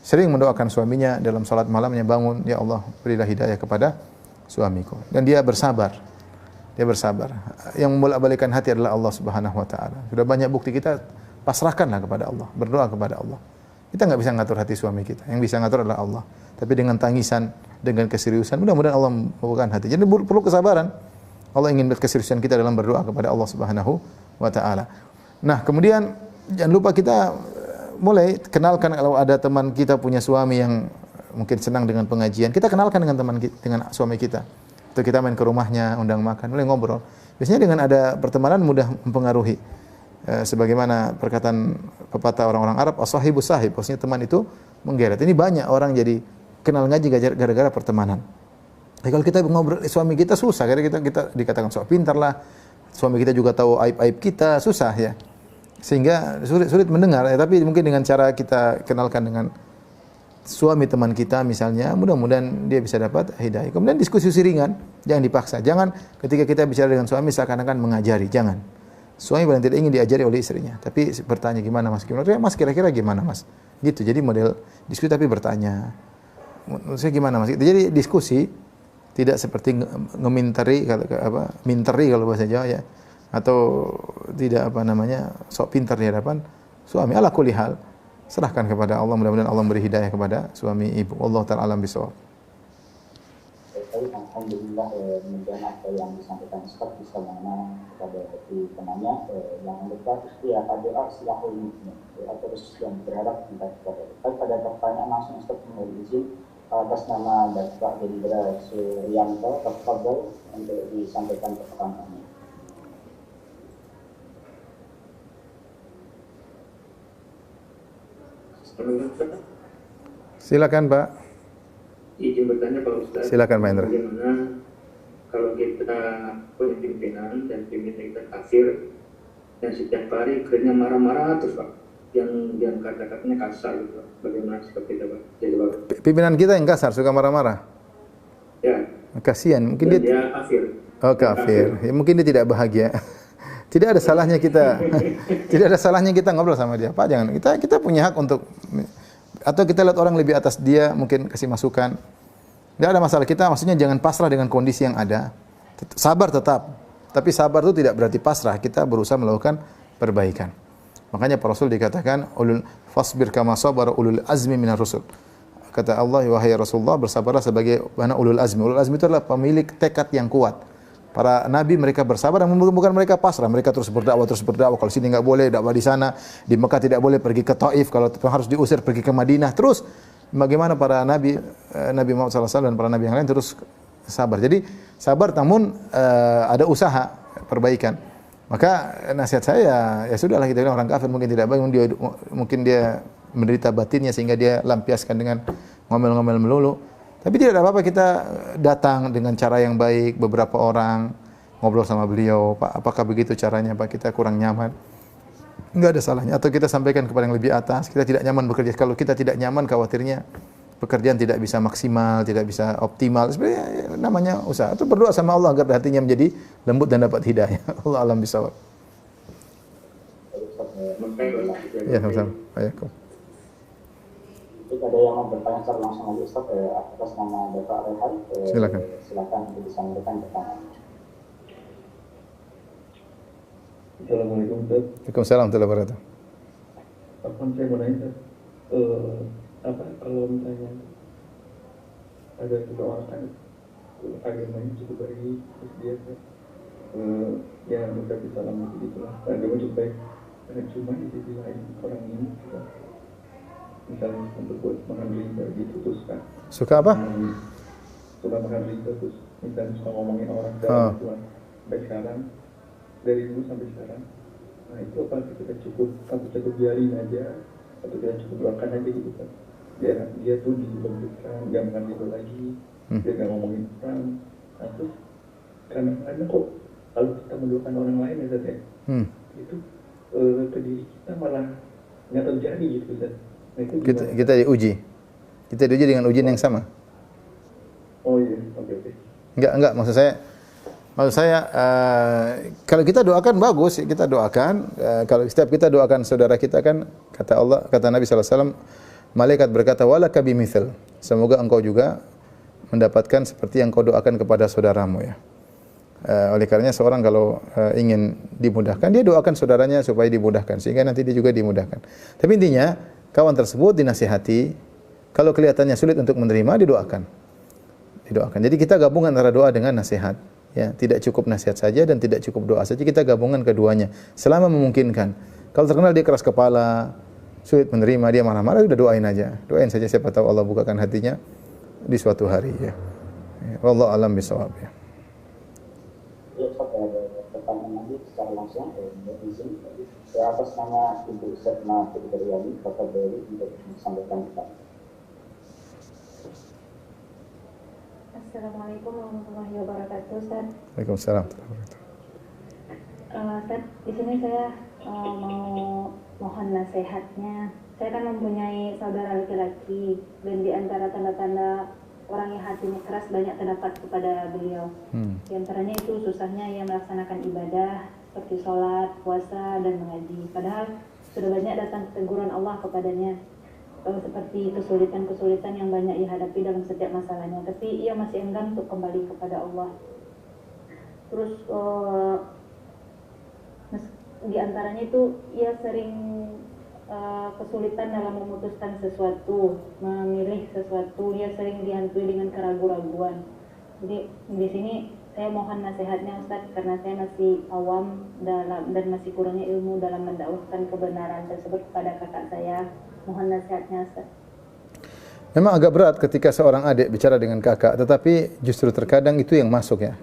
sering mendoakan suaminya dalam salat malamnya, bangun, ya Allah, berilah hidayah kepada suamiku. Dan dia bersabar. Dia bersabar. Yang membolak-balikkan hati adalah Allah Subhanahu wa taala. Sudah banyak bukti, kita pasrahkanlah kepada Allah, berdoa kepada Allah. Kita enggak bisa ngatur hati suami kita. Yang bisa ngatur adalah Allah. Tapi dengan tangisan, dengan keseriusan, mudah-mudahan Allah membukakan hati. Jadi perlu kesabaran. Allah ingin keseriusan kita dalam berdoa kepada Allah Subhanahu wa taala. Nah, kemudian jangan lupa kita mulai kenalkan kalau ada teman kita punya suami yang mungkin senang dengan pengajian, kita kenalkan dengan dengan suami kita. Atau kita main ke rumahnya, undang makan, mulai ngobrol. Biasanya dengan ada pertemanan mudah mempengaruhi. Sebagaimana perkataan pepatah orang-orang Arab, as-sahibu sahib, maksudnya teman itu menggeret. Ini banyak orang jadi kenal ngaji gara-gara pertemanan. Kalau kita ngobrol suami kita susah, karena kita dikatakan sok pintar lah. Suami kita juga tahu aib-aib kita, susah ya. Sehingga sulit mendengar, tapi mungkin dengan cara kita kenalkan dengan suami teman kita misalnya, mudah-mudahan dia bisa dapat hidayah. Kemudian diskusi ringan, jangan dipaksa. Jangan ketika kita bicara dengan suami seakan-akan mengajari, jangan. Suami paling tidak ingin diajari oleh istrinya, tapi bertanya gimana mas, mas kira-kira gimana mas, gitu. Jadi model diskusi tapi bertanya, maksudnya gimana mas. Jadi diskusi tidak seperti ngeminteri, minteri kalau bahasa Jawa ya, atau tidak sok pintar di hadapan suami. Ala kulli hal, serahkan kepada Allah, mudah-mudahan Allah beri hidayah kepada suami ibu. Allah ta'ala alam bisawab. Alhamdulillah, kemudian apa yang disampaikan Ustaz bisa mana kepada hati penanya. Yang lupa ikhtiar doa silahul muslim, doa terus yang berharap kita kepada. Pada pertanyaan langsung Ustaz mohon izin atas nama Bapak Hendra Suryanto, tafadhol untuk disampaikan pertanyaannya. Silakan Pak. Izin bertanya Pak Ustaz. Silakan Pak Hendra. Bagaimana kalau kita punya pimpinan dan pimpinan kita kafir dan setiap hari kerjanya marah-marah terus Pak, yang kata-katanya kasar gitu Pak. Bagaimana seperti itu Pak? Jadi Pak. Pimpinan kita yang kasar, suka marah-marah. Ya. Kasihan, mungkin dia kafir. Oh kafir. Ya, mungkin dia tidak bahagia. Tidak ada salahnya kita ngobrol sama dia. Pak, jangan. Kita punya hak untuk, atau kita lihat orang lebih atas dia, mungkin kasih masukan. Tidak ada masalah. Kita maksudnya jangan pasrah dengan kondisi yang ada. Sabar tetap. Tapi sabar itu tidak berarti pasrah. Kita berusaha melakukan perbaikan. Makanya para Rasul dikatakan ulul fasbir kama sabara ulul azmi minar rusul. Kata Allah, wahai Rasulullah, bersabarlah sebagai mana ulul azmi. Ulul azmi itu adalah pemilik tekad yang kuat. Para nabi mereka bersabar dan bukan mereka pasrah, mereka terus berdakwah. Kalau sini enggak boleh dakwah di sana, di Mekah tidak boleh pergi ke Taif, kalau harus diusir pergi ke Madinah. Terus bagaimana para nabi, Nabi Muhammad SAW dan para nabi yang lain terus sabar. Jadi sabar namun ada usaha perbaikan. Maka nasihat saya ya sudahlah, kita bilang orang kafir mungkin tidak baik, mungkin dia menderita batinnya sehingga dia lampiaskan dengan ngomel-ngomel melulu. Tapi tidak ada apa-apa kita datang dengan cara yang baik, beberapa orang ngobrol sama beliau, Pak, apakah begitu caranya Pak, kita kurang nyaman. Enggak ada salahnya. Atau kita sampaikan kepada yang lebih atas, kita tidak nyaman bekerja. Kalau kita tidak nyaman, khawatirnya pekerjaan tidak bisa maksimal, tidak bisa optimal. Sebenarnya namanya usaha. Atau berdoa sama Allah agar hatinya menjadi lembut dan dapat hidayah. Allah alam bisawab. Ya, sama-sama. Baik. Jika ada yang mau bertanya secara langsung lagi Ustaz atas nama Bapak Rehan, silakan untuk disampaikan pertanyaan. Assalamualaikum Ustaz. Waalaikumsalam warahmatullahi wabarakatuh. Apa saya mau nanya Ustaz? Kalau misalnya ada seseorang agamanya cukup baik, terus dia ya mengucapkan salam gitu lah, agama cukup baik, cuma di sisi lain orang ini misalnya untuk buat makan riba gitu terus kan suka apa? Suka makan riba terus misalnya suka ngomongin orang dalam Tuhan sampai sekarang, dari dulu sampai sekarang. Nah itu apa kita cukup biarin aja atau kita cukup doakan aja gitu kan, biar dia tuh dilembutkan, gak makan riba lagi, dia gak ngomongin orang. Nah terus karena kok kalau kita mendoakan orang lain ya Zat ya, itu ke diri kita malah nggak terjadi gitu Zat. Nah, kita diuji. Kita diuji dengan ujian yang sama. Oh iya, oke. Enggak, maksud saya kalau kita doakan bagus, kita doakan. Kalau setiap kita doakan saudara kita kan, kata Nabi SAW, malaikat berkata walaka bimithal. Semoga engkau juga mendapatkan seperti yang kau doakan kepada saudaramu ya. Oleh karenanya seorang kalau ingin dimudahkan, dia doakan saudaranya supaya dimudahkan, sehingga nanti dia juga dimudahkan. Tapi intinya kawan tersebut dinasihati, kalau kelihatannya sulit untuk menerima, didoakan. Jadi kita gabungan antara doa dengan nasihat. Ya, tidak cukup nasihat saja dan tidak cukup doa saja, kita gabungan keduanya selama memungkinkan. Kalau terkenal dia keras kepala, sulit menerima, dia marah-marah, udah doain aja. Doain saja, siapa tahu Allah bukakan hatinya di suatu hari ya. Wallahu alam bisawab ya. Ya, Ustaz, ada pertanyaan lagi secara langsung izin. Atas nama Ibu Setna Fitriani, Bapak Dewi untuk disampaikan Pak. Assalamualaikum warahmatullahi wabarakatuh, Ustaz. Waalaikumsalam. Ustaz, di sini saya mau mohon nasihatnya. Saya kan mempunyai saudara laki-laki, dan di antara tanda-tanda orang yang hatinya keras banyak terdapat kepada beliau. Di antaranya itu susahnya ia melaksanakan ibadah seperti sholat, puasa, dan mengaji. Padahal sudah banyak datang teguran Allah kepadanya, seperti kesulitan-kesulitan yang banyak ia hadapi dalam setiap masalahnya. Tapi ia masih enggan untuk kembali kepada Allah. Terus di antaranya itu ia sering kesulitan dalam memutuskan sesuatu, memilih sesuatu. Ia sering dihantui dengan keraguan-raguan. Jadi di sini saya mohon nasihatnya, Ustaz, karena saya masih awam dan masih kurangnya ilmu dalam mendakwahkan kebenaran tersebut kepada kakak saya. Mohon nasihatnya, Ustaz. Memang agak berat ketika seorang adik bicara dengan kakak, tetapi justru terkadang itu yang masuk ya.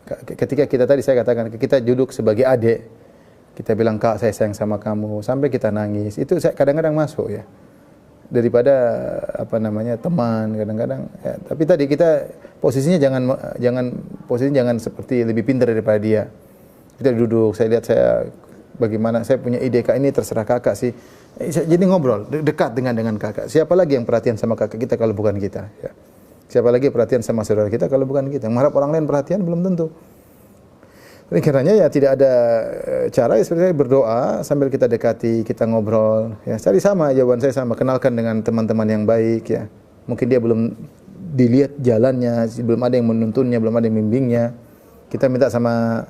Ketika kita tadi saya katakan, kita duduk sebagai adik, kita bilang, "Kak, saya sayang sama kamu," sampai kita nangis, itu saya kadang-kadang masuk ya. Daripada teman kadang-kadang ya. Tapi tadi kita posisinya jangan seperti lebih pintar daripada dia. Kita duduk, saya lihat bagaimana saya punya ide, Kak, ini terserah kakak sih. Jadi ngobrol dekat dengan kakak. Siapa lagi yang perhatian sama kakak kita kalau bukan kita ya. Siapa lagi perhatian sama saudara kita kalau bukan kita. Mengharap orang lain perhatian belum tentu. Tapi kiranya ya tidak ada cara ya, seperti berdoa sambil kita dekati, kita ngobrol ya. Tadi sama, jawaban saya sama, kenalkan dengan teman-teman yang baik ya. Mungkin dia belum dilihat jalannya, belum ada yang menuntunnya, belum ada yang membimbingnya. Kita minta sama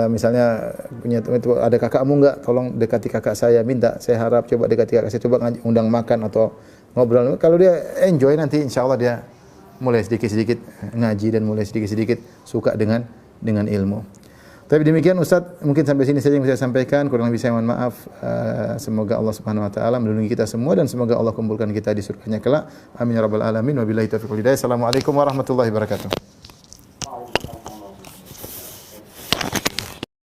misalnya punya itu, ada kakakmu enggak, tolong dekati kakak saya, minta, saya harap coba dekati kakak saya, coba undang makan atau ngobrol. Kalau dia enjoy, nanti insya Allah dia mulai sedikit-sedikit ngaji dan mulai sedikit-sedikit suka dengan ilmu. Tapi demikian Ustaz, mungkin sampai sini saja yang bisa saya sampaikan, kurang lebih saya mohon maaf. Semoga Allah Subhanahu wa taala melindungi kita semua dan semoga Allah kumpulkan kita di surganya kelak. Amin ya rabbal alamin. Wabillahi taufiq wal hidayah. Assalamualaikum warahmatullahi wabarakatuh.